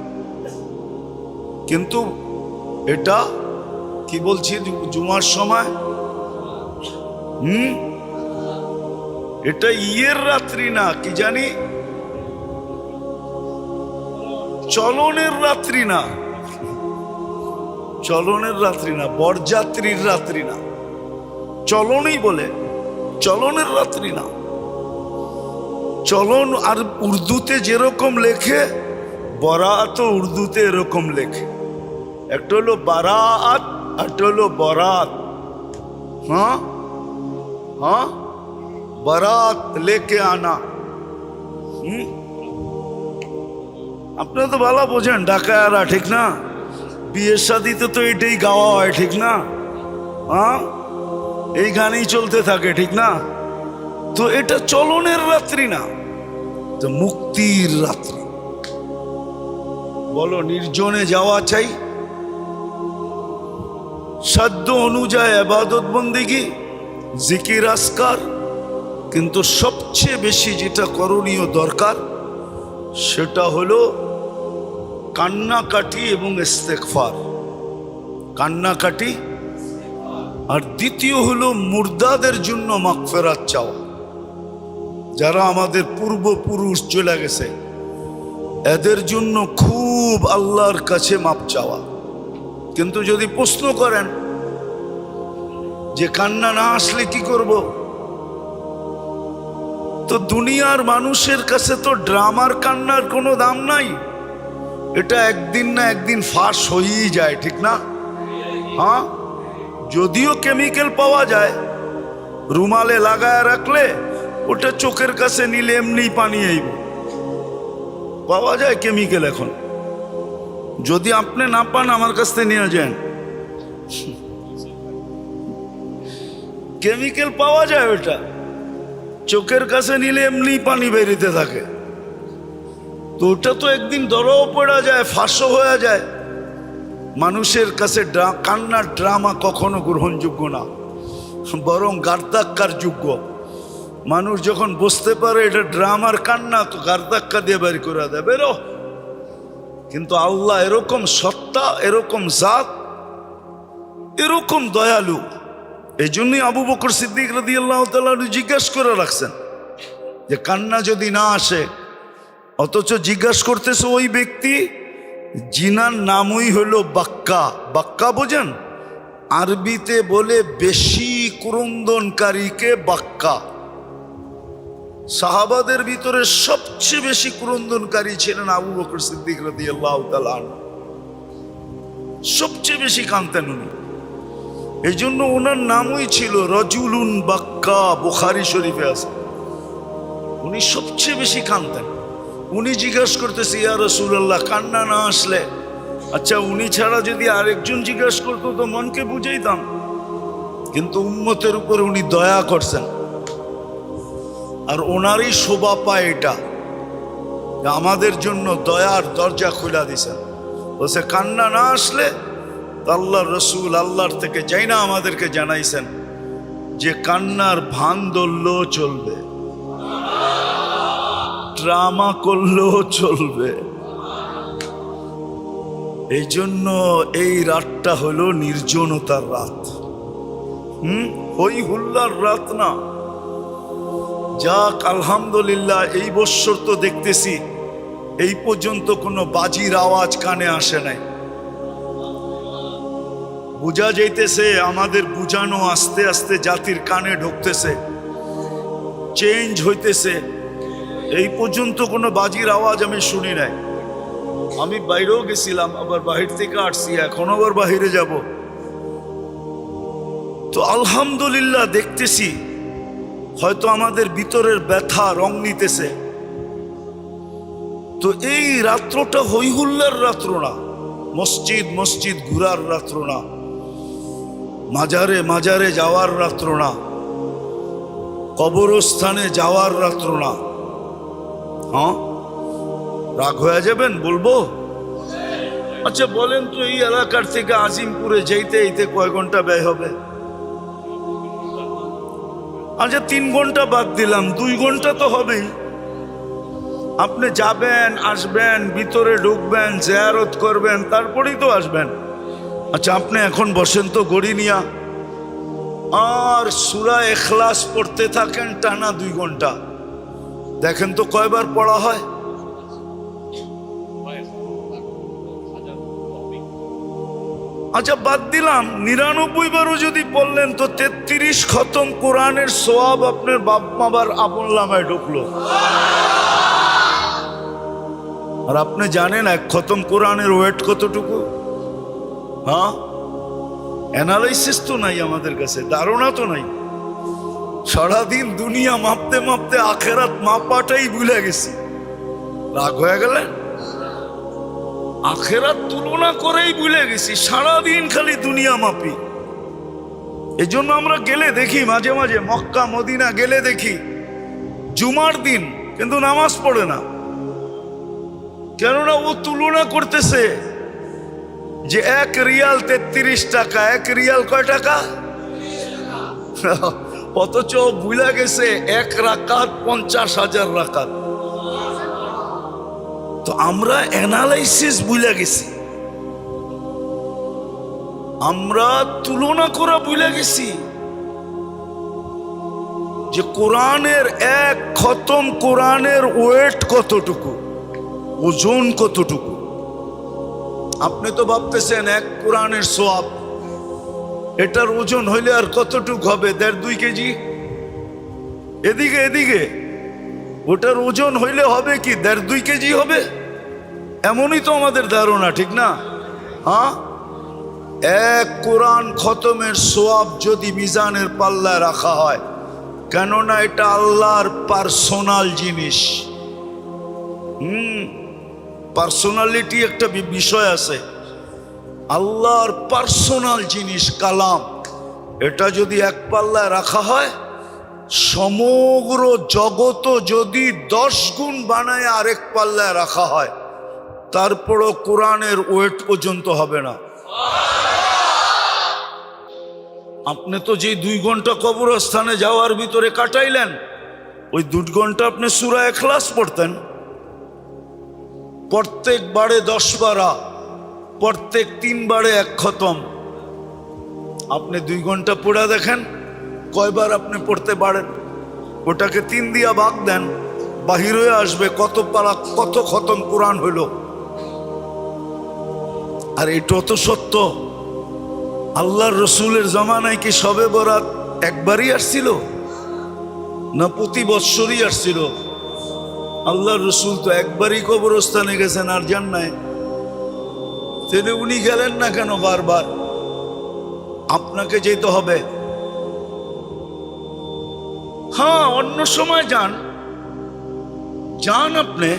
কিন্তু এটা কি বলছি জুমার সময়, এটা ইয়ের রাত্রি না, কি জানি চলনের রাত্রি না, চলনের রাত্রি না, বরযাত্রীর রাত্রি না, চলনই বলে, চলনের রাত্রি না। চলন আর উর্দুতে যেরকম লেখে, বরাত উর্দুতে এরকম লেখে। একটা হলো বারাত, একটা হলো বরাত। হ্যাঁ হ্যাঁ, বারাত লেকে আনা। আপনারা তো ভালো বোঝেন ঢাকায়ারা, ঠিক না? বিয়ের শাদিতে তো এটাই গাওয়া হয়, ঠিক না? হ্যাঁ, এই গানেই চলতে থাকে, ঠিক না? তো এটা চলনের রাত্রি না, তো মুক্তির রাত্রি। বলো, নির্জনে যাওয়া চাই, সাধ্য অনুযায়ী ইবাদত বন্দেগী, জিকির আসকার, কিন্তু সবচেয়ে বেশি যেটা করণীয় দরকার সেটা হলো কান্নাকাটি এবং ইস্তেগফার। কান্নাকাটি, আর দ্বিতীয় হলো মুর্দাদের জন্য মাগফিরাত চাওয়া। যারা আমাদের পূর্বপুরুষ চলে গেছে, এদের জন্য খুব আল্লাহর কাছে মাপ চাওয়া। কিন্তু যদি প্রশ্ন করেন যে কান্না না আসলে কি করব, তো দুনিয়ার মানুষের কাছে তো ড্রামার কান্নার কোনো দাম নাই। এটা একদিন না একদিন ফাঁস হয়েই যায়, ঠিক না? হ্যাঁ, যদিও কেমিক্যাল পাওয়া যায়, রুমালে লাগায় রাখলে ওটা চোখের কাছে নিলে এমনি পানি আইব, পাওয়া যায় কেমিক্যাল এখন। যদি আপনি না পান, আমার কাছ থেকে নিয়ে যান, কেমিক্যাল পাওয়া যায়, ওটা চোখের কাছে নিলে এমনি পানি বেরিতে থাকে। তো ওটা তো একদিন ধরাও পড়া যায়, ফাঁসও হয়ে যায়। মানুষের কাছে কান্নার ড্রামা কখনো গ্রহণযোগ্য না, বরং গার্দাক্কার যোগ্য। মানুষ যখন বুঝতে পারে এটা ড্রামার কান্না, তো গার্দাক্কা দিয়ে বের করে দেয়, বেরো। কিন্তু আল্লাহ এরকম সত্তা, এরকম জাত, এরকম দয়ালু। এই জন্যই আবু বকর সিদ্দিক রাদিয়াল্লাহু তাআলা জিজ্ঞাসা করে রাখছেন যে কান্না যদি না আসে, অথচ জিজ্ঞাসা করতেছে ওই ব্যক্তি জিনার নামই হলো বাক্কা। বাক্কা বোঝেন? আরবিতে বলে বেশি ক্রন্দনকারীকে বাক্কা। সাহাবাদের ভিতরে সবচেয়ে বেশি ক্রন্দনকারী ছিলেন আবু বকর সিদ্দিক রাদিয়াল্লাহু তাআলা। সবচেয়ে বেশি কাঁদতেন উনি, এই জন্য ওনার নামই ছিল রজুলুন বাক্কা। বুখারী শরীফে আছে, উনি সবচেয়ে বেশি কাঁদতেন। উনি জিজ্ঞাসা করতেছে, ইয়া রাসূলুল্লাহ, কান্না না আসলে? আচ্ছা, উনি ছাড়া যদি আরেকজন জিজ্ঞাসা করতো তো মনকে বুঝাইতাম, কিন্তু উম্মতের উপর উনি দয়া করছেন। আর ওনারই শোভা পায় এটা, আমাদের জন্য দয়ার দরজা খুলে দিছেন। বলছে কান্না না আসলে আল্লাহর রসুল আল্লাহর থেকে যাই না আমাদেরকে জানাইছেন যে কান্নার ভান ধরলেও চলবে, ড্রামা করলেও চলবে। এই জন্য এই রাতটা হলো নির্জনতার রাত, হই হুল্লার রাত না। যাক, আলহামদুলিল্লাহ, এই বৎসর তো দেখতেছি এই পর্যন্ত কোনো বাজির আওয়াজ কানে আসে নাই। বুঝা যাইতেছে আমাদের বুঝানো আস্তে আস্তে জাতির কানে ঢুকতেছে, চেঞ্জ হইতেছে। এই পর্যন্ত কোনো বাজির আওয়াজ আমি শুনি নাই। আমি বাইরেও গেছিলাম, আবার বাহির থেকে আসছি, এখন আবার বাহিরে যাব। তো আলহামদুলিল্লাহ দেখতেছি হয়তো আমাদের ভিতরের ব্যথা রং নিতেছে। তো এই রাত্রটা হইহুল্লার রাত্র না, মসজিদ মসজিদ ঘুরার রাত্র না, মাজারে মাজারে যাওয়ার রাত্র না, কবরস্থানে যাওয়ার রাত্র না। হ্যাঁ, রাগ হয়ে যাবেন বলবো? আচ্ছা বলেন তো, এই এলাকার থেকে আজিমপুরে যেতে এইতে কয় ঘন্টা ব্যয় হবে? আচ্ছা 3 ঘন্টা বাদ দিলাম, 2 ঘন্টা তো হবেই। আপনি যাবেন, আসবেন, ভিতরে ঢুকবেন, জিয়ারত করবেন, তারপরেই তো আসবেন। আচ্ছা আপনি এখন বসেন তো গড়ি নিয়া, আর সূরা ইখলাস পড়তে থাকেন টানা 2 ঘন্টা। দেখেন তো কয়বার পড়া হয়? আচ্ছা বাদ দিলাম, 99 বারও যদি পড়লেন তো 33 খতম কোরআনের সওয়াব আপনার বাপ মাবার আমলনামায় ঢুকলো। আর আপনি জানেন 1 খতম কোরআনের ওয়েট কতটুকু? হ্যাঁ, অ্যানালাইসিস তো নাই আমাদের কাছে, ধারণা তো নাই। সারাদিন দুনিয়া মাপতে মাপতে আখেরাত মাপাটাই ভুলে গেছি। রাগ হয়ে গেলেন? আখেরাত তুলনা করেই ভুলে গেছি, সারাদিন খালি দুনিয়া মাপি। এই জন্য আমরা গেলে দেখি মাঝে মাঝে, মক্কা মদিনা গেলে দেখি জুমার দিন কিন্তু নামাজ পড়ে না। কেননা ও তুলনা করতেছে যে 1 রিয়াল 33 টাকা, 1 রিয়াল কয় টাকা? অথচ ভুলে গেছে 1 রাকাত 50,000 রাকাত। তো আমরা অ্যানালাইসিস ভুলে গেছি, আমরা তুলনা করা ভুলে গেছি যে কোরআনের 1 খতম কোরআনের ওয়েট কতটুকু, ওজন কতটুকু। আপনি তো ভাবতেছেন 1 কোরআনের সওয়াব, এটার ওজন হইলে আর কতটুকু হবে? 1.5-2 কেজি। এদিকে এদিকে ওটার ওজন হইলে হবে কি 1.5-2 কেজি হবে? এমনই তো আমাদের ধারণা, ঠিক না? হ্যাঁ, 1 কোরআন খতমের সওয়াব যদি মিজানের পাল্লায় রাখা হয়, কেননা এটা আল্লাহর পার্সোনাল জিনিস। পার্সোনালিটি একটা বিষয় আছে, আল্লাহর পার্সোনাল জিনিস কালাম, এটা যদি 1 পাল্লায় রাখা হয়, সমগ্র জগত যদি 10 গুণ বানায় আরেক পাল্লায় রাখা হয়, তারপরও কোরআনের ওয়েট পর্যন্ত হবে না। আপনি তো যে 2 ঘন্টা কবরস্থানে যাওয়ার ভিতরে কাটাইলেন, ওই 2 ঘন্টা আপনি সূরা ইখলাস পড়তেন, প্রত্যেক বারে 10 পারা, প্রত্যেক 3 বারে 1 খতম। আপনি 2 ঘন্টা পড়া দেখেন কয়বার আপনি পড়তে পারেন। ওটাকে 3 দিয়া ভাগ দেন, বাহির হয়ে আসবে কত পারা, কত খতম কোরআন হইল। আর এটা তো সত্য, আল্লাহর রসুলের জামানায় কি শবে বরাত একবারই আসছিল না প্রতি বৎসরই আসছিল? আল্লাহর রসুল তো একবারই কবরস্থানে গেছেন আর যান নাই, তাহলে উনি গেলেন না কেন বারবার? আপনাকে যেতে হবে। হ্যাঁ, অন্য সময় যান, আপনি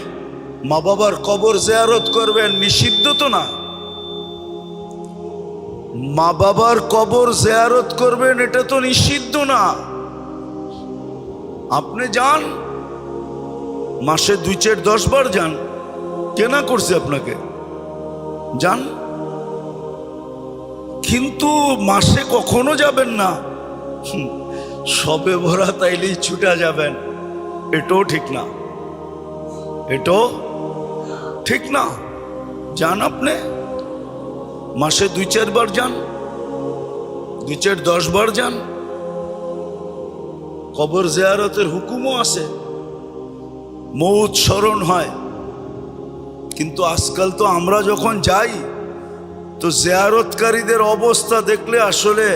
মা বাবার কবর জিয়ারত করবেন, নিষিদ্ধ তো না। মা বাবার কবর জিয়ারত করবেন, এটা তো নিষিদ্ধ না। আপনি যান, মাসে 2-4-10 বার যান, কেনা করছে আপনাকে? যান, কিন্তু মাসে কখনো যাবেন না। শবে বরাত আইলেই ছুটা যাবেন, এটাও ঠিক না, এটাও ঠিক না। যান, আপনি মাসে 2-4 বার যান, 2-4-10 বার যান। কবর জিয়ারতের হুকুমও আছে, মৌত স্মরণ হয়। কিন্তু আজকাল তো আমরা যখন যাই তো জিয়ারতকারীদের অবস্থা দেখলে আসলে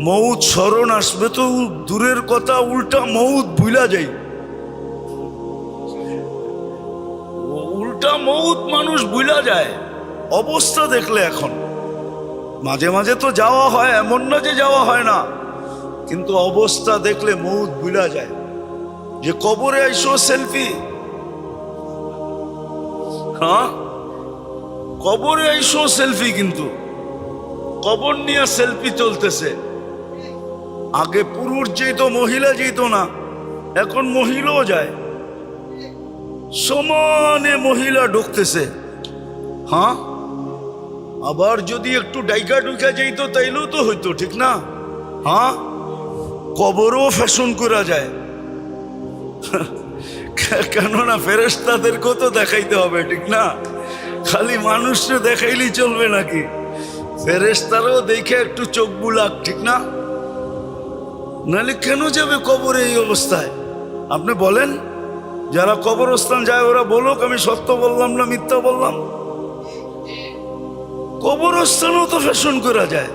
মৌত স্মরণ আসবে তো দূরের কথা, উল্টা মৌত ভুলা যাই। উল্টা মৌত মানুষ ভুলা যায় অবস্থা দেখলে। এখন মাঝে মাঝে তো যাওয়া হয়, এমন না যে যাওয়া হয় না, কিন্তু অবস্থা দেখলে মৌত ভুলা যায়। যে কবরে আইসো সেলফি, হ্যাঁ কবরে আইসো সেলফি, কিন্তু কবর নিয়ে সেলফি চলতেছে। আগে পুরুষ যেত, মহিলা যেত না, এখন মহিলাও যায়, সমানে মহিলা ঢুকতেছে। হ্যাঁ, আবার যদি একটু ডাইকা ডুইকা যাইতো তাইলেও তো হইতো, ঠিক না? হ্যাঁ, কবরও ফ্যাশন করা যায়। কেননা ফেরেশতাদেরকেও তো দেখাইতে হবে, ঠিক না? খালি মানুষকে দেখাইলেই চলবে নাকি? ফেরেশতারাও দেখে একটু চোখ বুলাক, ঠিক না? নাহলে কেন যাবে কবরে এই অবস্থায়? আপনি বলেন, যারা কবরস্থান যায় ওরা বলুক আমি সত্য বললাম না মিথ্যা বললাম। কবরস্থানও তো ফ্যাশন করা যায়।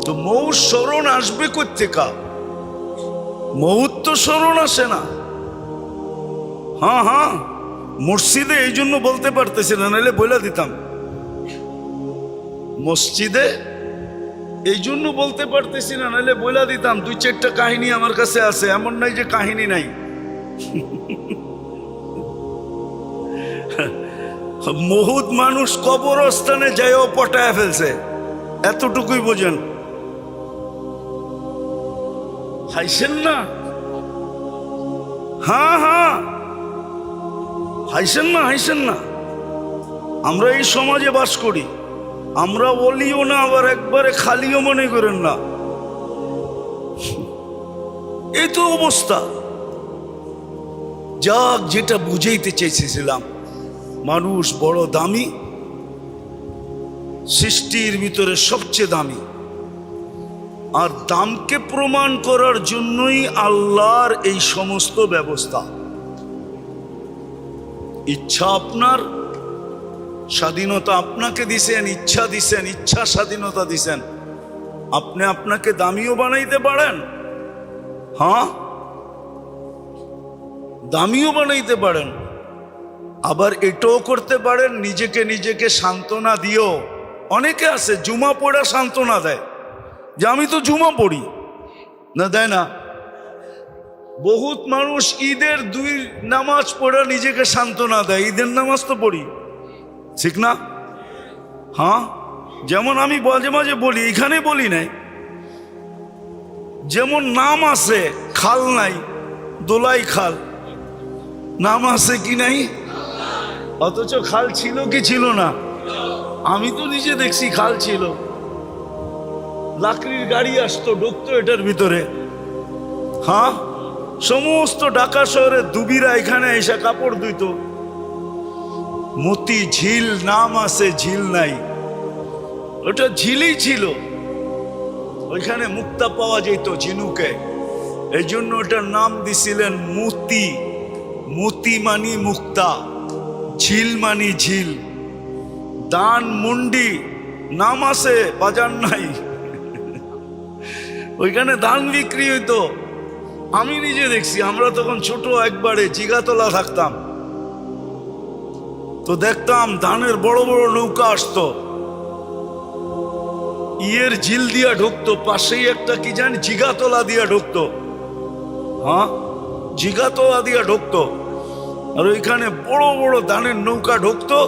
তো মৌত স্মরণ আসবে কোত্থেকা? মৌত তো স্মরণ আসে না। হ্যাঁ হ্যাঁ, মসজিদে এই জন্য বলতে পারতেছি না, নাহলে বলে দিতাম। মসজিদে এই জন্য বলতে পারতেছি না, নাহলে বলে দিতাম। 2-4টা কাহিনী আমার কাছে আছে, এমন নাই যে কাহিনী নাই। বহুত মানুষ কবরস্থানে যাইও পটায় ফেলছে, এতটুকুই বোঝেন। হাইছেন না? হ্যাঁ হ্যাঁ, হাইছেন না, হাইছেন না। আমরা এই সমাজে বাস করি, আমরা বলিও না আবার একবারে খালিও মনে করেন না। এই তো অবস্থা। যাক, যেটা বুঝাইতে চেয়েছিলাম, মানুষ বড় দামি, সৃষ্টির ভিতরে সবচেয়ে দামি। আর দামকে প্রমাণ করার জন্যই আল্লাহর এই সমস্ত ব্যবস্থা। ইচ্ছা আপনার, স্বাধীনতা আপনাকে দিছেন, ইচ্ছা দিছেন, ইচ্ছা স্বাধীনতা দিছেন। আপনি আপনাকে দামিও বানাইতে পারেন, হ্যাঁ, দামিও বানাইতে পারেন। আবার এটাও করতে পারেন, নিজেকে সান্ত্বনা দিও। অনেকে আছে জুমা পড়া সান্ত্বনা দেয় যে আমি তো জুমা পড়ি না, দেয় না। বহুত মানুষ ঈদের 2 নামাজ পড়া নিজেকে সান্ত্বনা দেয়, ঈদের নামাজ তো পড়ি, ঠিক না? হ্যাঁ, যেমন আমি মাঝে মাঝে বলি, এখানে বলি নাই, যেমন নাম আছে খাল নাই, দোলাই খাল, নাম আছে কি নাই? অথচ খাল ছিল কি ছিল না? আমি তো নিজে দেখছি খাল ছিল, লাকড়ির গাড়ি আসতো, ঢুকতো এটার ভিতরে। হ্যাঁ, সমস্ত ঢাকা শহরের দুবিরা এখানে এসে কাপড় ধুইত। মতি ঝিল নাম আছে, ঝিল নাই, ওটা ঝিলই ছিল। ওইখানে মুক্তা পাওয়া যেত ঝিনুকে, এই জন্য ওটার নাম দিছিলেন মতি। মতি মানি মুক্তা, ঝিল মানি ঝিল। দান মুন্ডি নাম আছে, বাজার নাই, ওইখানে ধান বিক্রি হইতো। আমি নিজে দেখছি, আমরা তখন ছোট একবারে জিগাতলা থাকতাম, তো দেখতাম ধানের বড় বড় নৌকা আসতো, ইয়ের ঝিল দিয়া ঢুকতো, পাশেই একটা কি জানি জিগাতলা দিয়া ঢুকতো। হ্যাঁ, জিগাতলা দিয়া ঢুকতো, আর ওইখানে বড় বড় ধানের নৌকা ঢুকতো,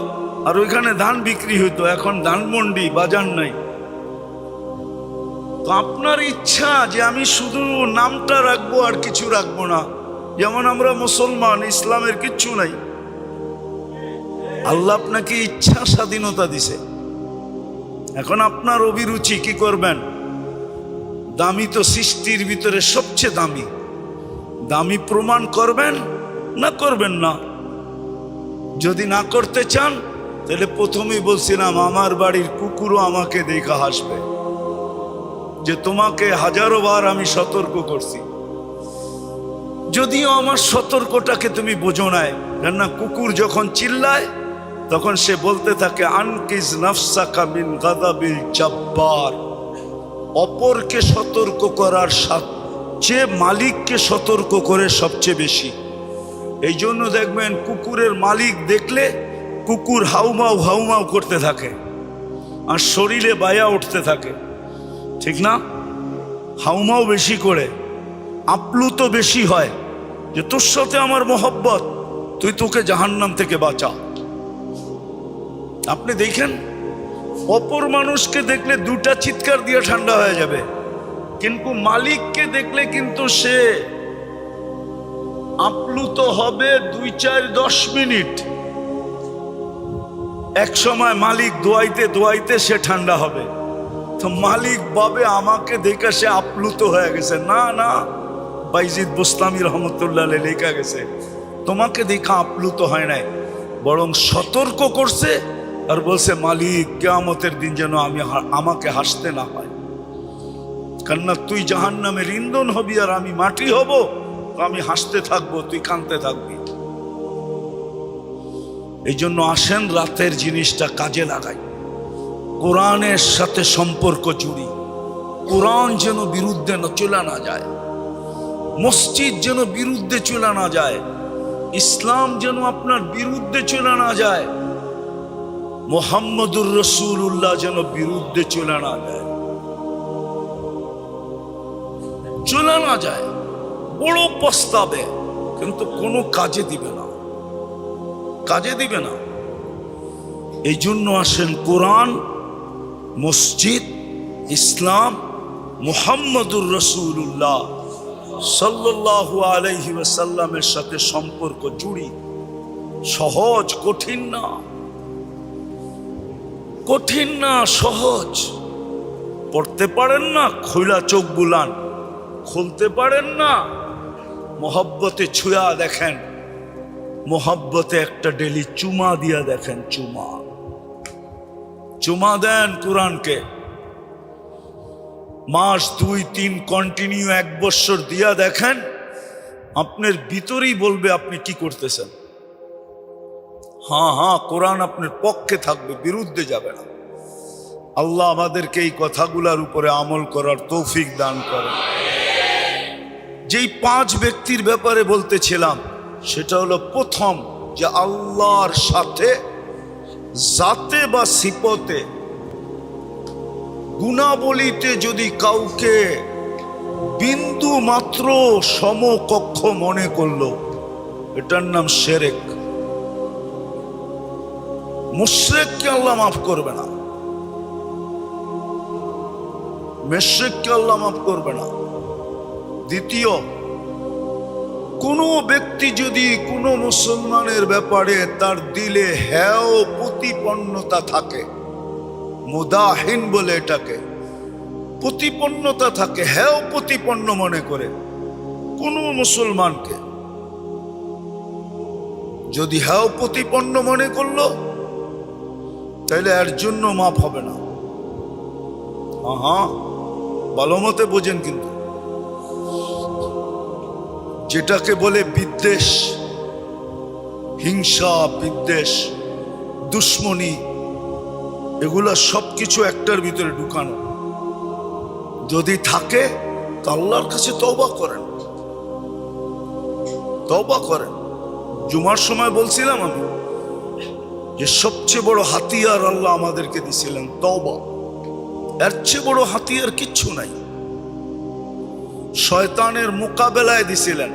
আর ওইখানে ধান বিক্রি হইতো। এখন ধানমন্ডি, বাজার নাই। তো আপনার ইচ্ছা যে আমি শুধু নামটা রাখবো আর কিছু রাখবো না। যেমন আমরা মুসলমান, ইসলামের কিচ্ছু নাই। আল্লাহ আপনাকে ইচ্ছা স্বাধীনতা দিছে, এখন আপনার অভিরুচি কি করবেন। দামি তো সৃষ্টির ভিতরে সবচেয়ে দামি, দামি প্রমাণ করবেন না করবেন না। যদি না করতে চান তাহলে প্রথমেই বলছিলাম, আমার বাড়ির কুকুরও আমাকে দেখা হাসবে যে তোমাকে হাজারো বার আমি সতর্ক করছি। যদিও আমার সতর্কটাকে তুমি বোঝো নাই, কেননা কুকুর যখন চিল্লায় তখন সে বলতে থাকে আনকিজ নাফসাকা মিন গাদাবিল জাব্বার। অপরকে সতর্ক করার সবচেয়ে মালিককে সতর্ক করে সবচেয়ে বেশি। এই জন্য দেখবেন কুকুরের মালিক দেখলে কুকুর হাউমাউ হাউমাউ করতে থাকে আর শরীরে বায়া উঠতে থাকে, ঠিক না? হাউমাউ বেশি করে, আপ্লুত বেশি হয় যে তোর সাথে আমার মহব্বত, তুই তোকে জাহান্নাম থেকে বাঁচা। আপনি দেখেন, অপর মানুষকে দেখলে 2টা চিৎকার দিয়ে ঠান্ডা হয়ে যাবে, কিন্তু মালিককে দেখলে কিন্তু সে আপ্লুত হবে 2, 4, 10 মিনিট। এক সময় মালিক দোয়াইতে দোয়াইতে সে ঠান্ডা হবে। তো মালিক ভাবে আমাকে দেখে সে আপ্লুত হয়ে গেছে। না না, বাইজিদ বুস্তামি রহমতুল্লাহ লেখা গেছে, তোমাকে দেখা আপ্লুত হয় নাই, বরং সতর্ক করছে আর বলছে মালিক কিয়ামতের দিন যেন আমাকে হাসতে না হয়, কেননা তুই জাহান্নামের ইন্ধন হবি আর আমি মাটি হব, তো আমি হাসতে থাকবো, তুই কাঁদতে থাকবি। এই জন্য আসেন রাতের জিনিসটা কাজে লাগাই, কোরআনের সাথে সম্পর্ক জুড়ি, কোরআন যেন বিরুদ্ধে চলে না যায়, মসজিদ যেন বিরুদ্ধে চলে না যায়, ইসলাম যেন আপনার বিরুদ্ধে চলে না যায়, মুহাম্মদুর রাসূলুল্লাহ যেন বিরুদ্ধে চলে না যায়, চলে না যায়। বড় প্রস্তাবে কিন্তু কোনো কাজে দিবে না, কাজে দিবে না। এই জন্য আসেন কোরআন, মসজিদ, ইসলাম, মুহাম্মদুর রাসূলুল্লাহ সাল্লাল্লাহু আলাইহি ওয়াসাল্লামের সাথে সম্পর্ক জুড়ি। সহজ, কঠিন না, কঠিন না, সহজ। পড়তে পারেন না, খোলা চোখ বুলান, খুলতে পারেন না, মোহব্বতে ছুঁয়া দেখেন, মোহব্বতে একটা ডেলি চুমা দিয়া দেখেন, চুমা, চুমা দেন কোরআনকে। মাস 2-3 কন্টিনিউ 1 বছর দিয়া দেখেন, আপনার ভিতরেই বলবে আপনি কি করতেছেন। হ্যাঁ হ্যাঁ, কোরআন আপনার পক্ষে থাকবে, বিরুদ্ধে যাবে না। আল্লাহ আমাদেরকে এই কথাগুলোর উপরে আমল করার তৌফিক দান করেন। যেই 5 ব্যক্তির ব্যাপারে বলতেছিলাম, সেটা হলো প্রথম, যে আল্লাহর সাথে জাতে বা সিফতে, গুণাবলীতে যদি কাউকে বিন্দু মাত্র সমকক্ষ মনে করলো, এটার নাম শিরক। মুশরিককে আল্লাহ মাফ করবে না, মুশরিককে আল্লাহ মাফ করবে না। দ্বিতীয়, কোনো ব্যক্তি যদি কোনো মুসলমানের ব্যাপারে তার দিলে হেয় প্রতিপন্নতা থাকে, মুদাহিন বলে এটাকে, প্রতিপন্নতা থাকে, হেয় প্রতিপন্ন মনে করে কোনো মুসলমানকে, যদি হেয় প্রতিপন্ন মনে করলো, তাহলে এর জন্য মাফ হবে না। হ্যাঁ, ভালো মতে বোঝেন কিন্তু। যেটাকে বলে বিদ্বেষ, হিংসা, বিদ্বেষ, দুশ্মনী, এগুলা সবকিছু একটার ভিতরে ঢুকানো। যদি থাকে তো আল্লাহর কাছে তওবা করেন, তওবা করেন। জুমার সময় বলছিলাম আমি যে সবচেয়ে বড় হাতিয়ার আল্লাহ আমাদেরকে দিয়েছিলেন তওবা। এর চেয়ে বড় হাতিয়ার কিচ্ছু নাই। শয়তানের মোকাবেলায় দিছিলেন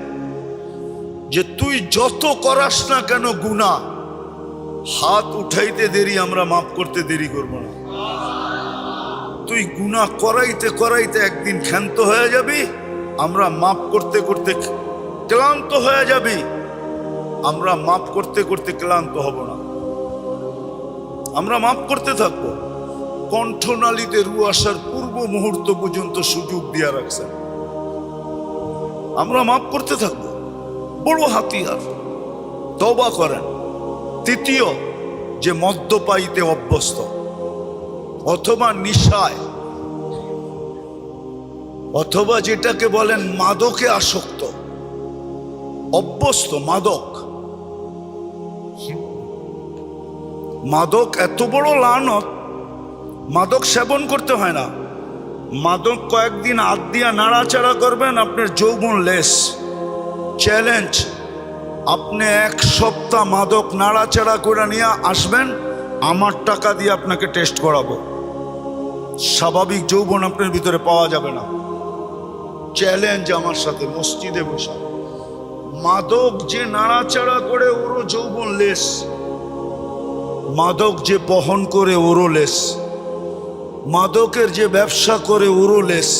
যে তুই যত করাস না কেন গুনাহ, হাত উঠাইতে দেরি, আমরা মাফ করতে দেরি করব না। তুই গুনাহ করাইতে করাইতে একদিন ক্ষান্ত হয়ে যাবি, আমরা মাফ করতে করতে ক্লান্ত হয়ে যাবি, আমরা মাফ করতে করতে ক্লান্ত হব না। আমরা মাফ করতে থাকবো। কণ্ঠনালীতে রু আসার পূর্ব মুহূর্ত পর্যন্ত সুযোগ দিয়া রাখছেন, আমরা মাফ করতে থাকবো। বড় হাতিয়ার, তওবা করেন। তৃতীয়, যে মদ্যপায়ীতে অভ্যস্ত অথবা নিশায় অথবা যেটাকে বলেন মাদকে আসক্ত, অভ্যস্ত, মাদক, মাদক এত বড় লানত, মাদক সেবন করতে হয় না। মাদক কয়েকদিন হাত দিয়া নাড়াচাড়া করবেন, আপনার যৌবন লেস। চ্যালেঞ্জ, আপনি 1 সপ্তাহ মাদক নাড়াচাড়া করে নিয়ে আসবেন, আমার টাকা দিয়ে আপনাকে টেস্ট করাবো, স্বাভাবিক যৌবন আপনার ভিতরে পাওয়া যাবে না। চ্যালেঞ্জ আমার সাথে, মসজিদে বসা। মাদক যে নাড়াচাড়া করে ওরও যৌবন লেস, মাদক যে বহন করে ওরও লেস, মাদকের যে ব্যবসা করে ওরও লেস,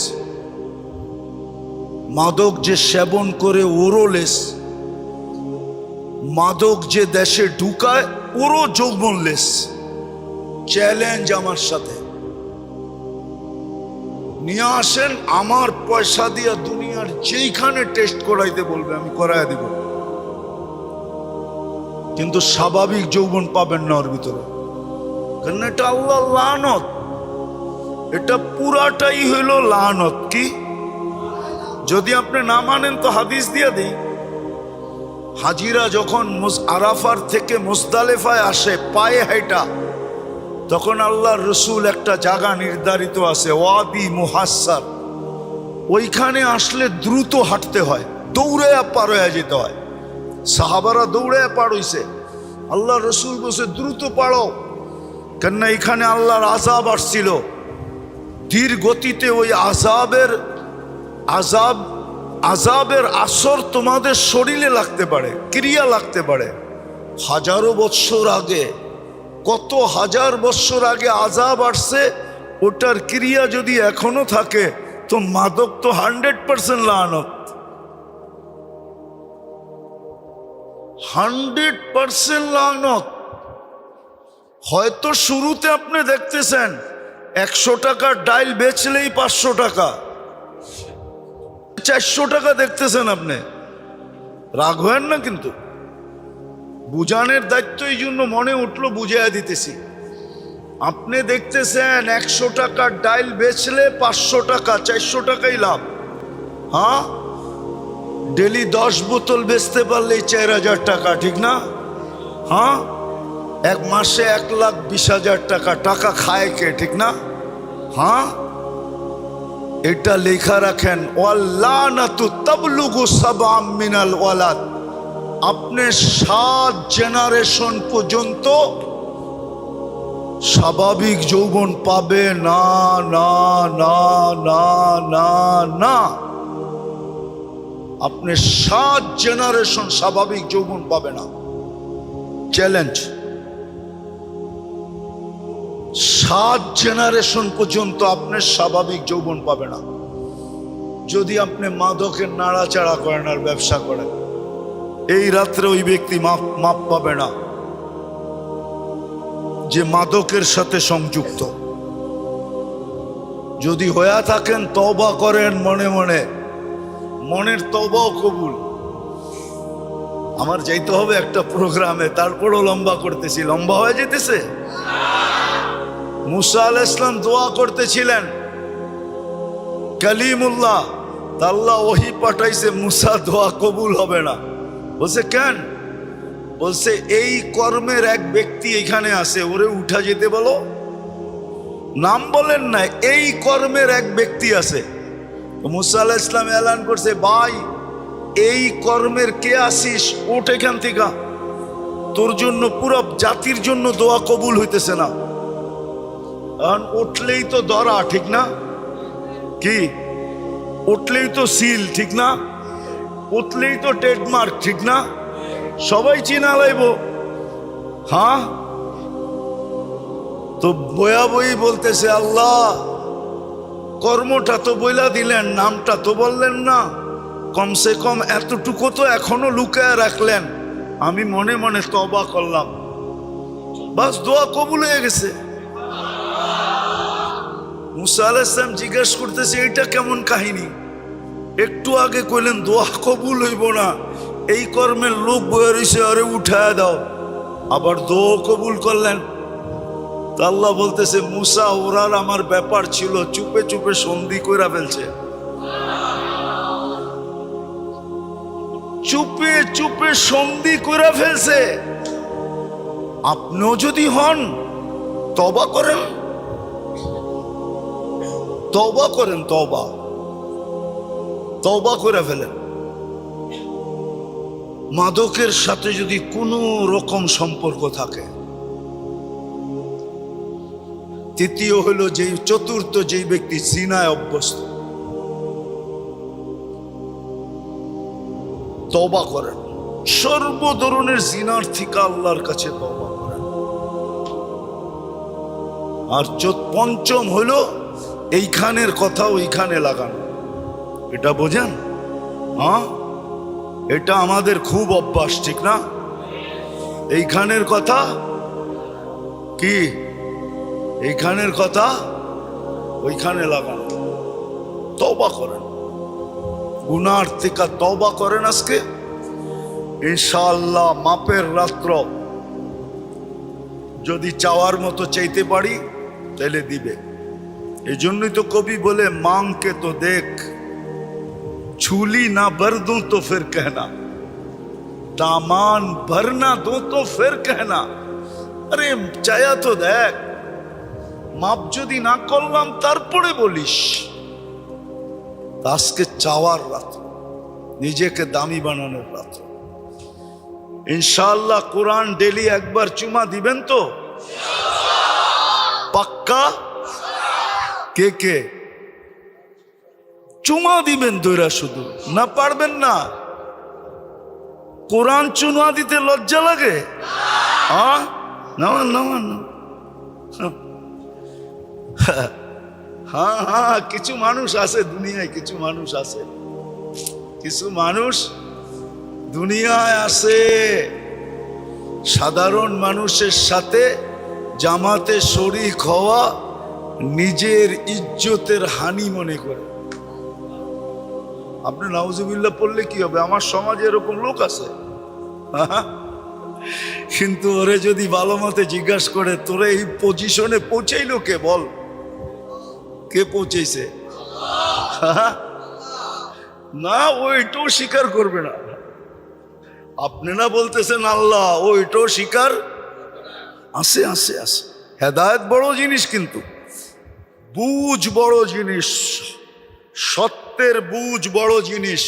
মাদক যে সেবন করে ওরও লেস, মাদক যে দেশে ঢুকায় ওরও যৌবন লেস। চ্যালেঞ্জ আমার সাথে নিয়ে আসেন, আমার পয়সা দিয়ে দুনিয়ার যেইখানে টেস্ট করাইতে বলবে আমি করাই দিব, কিন্তু স্বাভাবিক যৌবন পাবেন না ওর ভিতরে। কারণ এটা আল্লাহ লানত, এটা পুরাটাই হইল লানত। কি যদি আপনি না মানেন তো হাদিস দিয়ে দিই, হাজিরা যখন আরাফার থেকে মুজদালিফায় আসে পায়ে হাইটা, তখন আল্লাহর রসুল একটা জায়গা নির্ধারিত আছে ওয়াদি মুহাসসার, ওইখানে আসলে দ্রুত হাঁটতে হয়, দৌড়ে পার হয়ে যেতে হয়। সাহাবারা দৌড়ে পার হইছে, আল্লাহ রসুল বসে দ্রুত পারো, কেননা এখানে আল্লাহর আযাব আসছিল ধীর গতিতে। ওই আযাবের আসর তোমাদের শরীরে লাগতে পারে, ক্রিয়া লাগতে পারে। হাজারো বৎসর আগে, কত হাজার বৎসর আগে আযাব আসছে, ওটার ক্রিয়া যদি এখনো থাকে তো মাদক তো 100% লানত, 100% লানত। হয়তো শুরুতে আপনি দেখতেছেন 100 টাকার ডাইল বেচলেই 500 টাকা, 400 টাকা দেখতেছেন আপনি, রাগ হয়েন না, কিন্তু বুঝানোর দায়িত্ব এই জন্য মনে উঠলো, বুঝাইয়া দিতেছি। আপনি দেখতেছেন 100 টাকার ডাইল বেচলে 500 টাকা, 400 টাকাই লাভ। হ্যাঁ, ডেলি 10 বোতল বেচতে পারলেই 4000 টাকা, ঠিক না? হ্যাঁ, এক মাসে 1,20,000 টাকা। টাকা খায় কে, ঠিক না? হ্যাঁ, এটা লেখা রাখেন, ওয়াল্লানাতু তাবলুগু সাবআম মিনাল ওয়ালাদ। আপনি 7 জেনারেশন পর্যন্ত স্বাভাবিক যৌবন পাবে না, না, না, না, না, না। আপনি 7 জেনারেশন স্বাভাবিক যৌবন পাবে না। চ্যালেঞ্জ, 7 জেনারেশন পর্যন্ত আপনি স্বাভাবিক যৌবন পাবে না যদি আপনি মাদকের নাড়াচাড়া করেন আর ব্যবসা করেন। এই রাত্রে ওই ব্যক্তি মাপ পাবে না যে মাদকের সাথে সংযুক্ত। যদি হয়ে থাকেন তওবা করেন মনে মনে, মনের তওবাও কবুল। আমার যাইতে হবে একটা প্রোগ্রামে, তারপরও লম্বা করতেছি, লম্বা হয়ে যেতেছে। মুসা আলাইহিস সালাম দোয়া করতেছিলেন, কালিমুল্লাহ, আল্লাহ ওহী পাঠাইছে, মুসা দোয়া কবুল হবে না। বলছে কেন? বলছে এই কর্মের এক ব্যক্তি এখানে আছে, ওরে উঠা যেতে বলো। নাম বলেন না, এই কর্মের এক ব্যক্তি আছে। মুসা আলাইহিস সালাম এলান করছে, ভাই এই কর্মের কে আসিস, ওঠ এখান থেকে, তোর জন্য পুরো জাতির জন্য দোয়া কবুল হইতেছে না। কারণ উঠলেই তো ধরা, ঠিক না? কি উঠলেই তো সিল, ঠিক না? উঠলেই তো ট্রেডমার্ক, ঠিক না? সবাই চিনা লাইব। হ্যাঁ, তো বয়া বই বলতেছে, আল্লাহ কর্মটা তো বইলা দিলেন, নামটা তো বললেন না, কমসে কম এতটুকু তো এখনো লুকায় রাখলেন। আমি মনে মনে তওবা করলাম, বাস দোয়া কবুল হয়ে গেছে। মুসা আলাইহিস সালাম জিজ্ঞেস করতেছে, এইটা কেমন কাহিনী? একটু আগে কইলেন দোয়া কবুল হইব না, এই কর্মের লোক বয়ে রয়েছে, আরে উঠায় দাও, আবার দোয়া কবুল করলেন। তা আল্লাহ বলতেছে, মুসা ওরার আমার ব্যাপার ছিল, চুপে চুপে সন্ধি কইরা ফেলছে, চুপে চুপে সন্ধি কইরা ফেলছে। আপনিও যদি হন তওবা করেন, তওবা করেন, তওবা তওবা করে ফেলেন। মাদকের সাথে যদি কোনো রকম সম্পর্ক থাকে। তৃতীয় হলো চতুর্থ যেই ব্যক্তি জিনায় অভ্যস্ত, তওবা করেন, সর্ব ধরনের জিনার থেকে আল্লাহর কাছে তওবা করেন। আর পঞ্চম হলো এইখানের কথা ওইখানে লাগানো, এটা বোঝেন? হ্যাঁ, এটা আমাদের খুব অভ্যাস, ঠিক না? এইখানের কথা কি এইখানের কথা ওইখানে লাগানো। তওবা করেন, গুনার থেকে তওবা করেন আজকে, ইনশাআল্লাহ মাপের রাত্র যদি চাওয়ার মতো চাইতে পারি তাহলে দিবে। এই জন্যই তো কবি বলে মাংকে তো দেখ, ছুলি না ভর दूं तो फिर कहना, दामान भर ना दूं तो फिर कहना। আরে চায়া তো দেখ, মাপ যদি না করলাম তারপরে বলিস। আজকে চাওয়ার রাত, নিজেকে দামি বানানোর রাত। ইনশাআল্লাহ কোরআন ডেলি একবার চুমা দিবেন তো? পাক্কা? কে কে চুমা দিবেন? দৈরা শুধু না, পারবেন না? কোরআন চুমা দিতে লজ্জা লাগে? হ্যাঁ, নামান নামান। হ্যাঁ হ্যাঁ, কিছু মানুষ আছে দুনিয়ায়, কিছু মানুষ আছে, কিছু মানুষ দুনিয়ায় আছে সাধারণ মানুষের সাথে জামাতে শরীক হওয়া নিজের ইজ্জতের হানি মনে করে। আপনি নাউজুবিল্লাহ পড়লে কি হবে? আমার সমাজে এরকম লোক আছে। কিন্তু ওরে যদি ভালো মতে জিজ্ঞাসা করে, তোরে এই পজিশনে পৌঁছাইলো কে? বল, কে পৌঁছেছে? না, ও এটাও স্বীকার করবে না। আপনি না বলতেছেন আল্লাহ, ও এটাও স্বীকার। আসে আসে আসে। হেদায়েত বড় জিনিস, কিন্তু বুঝ বড় জিনিস, সত্যের বুঝ বড় জিনিস।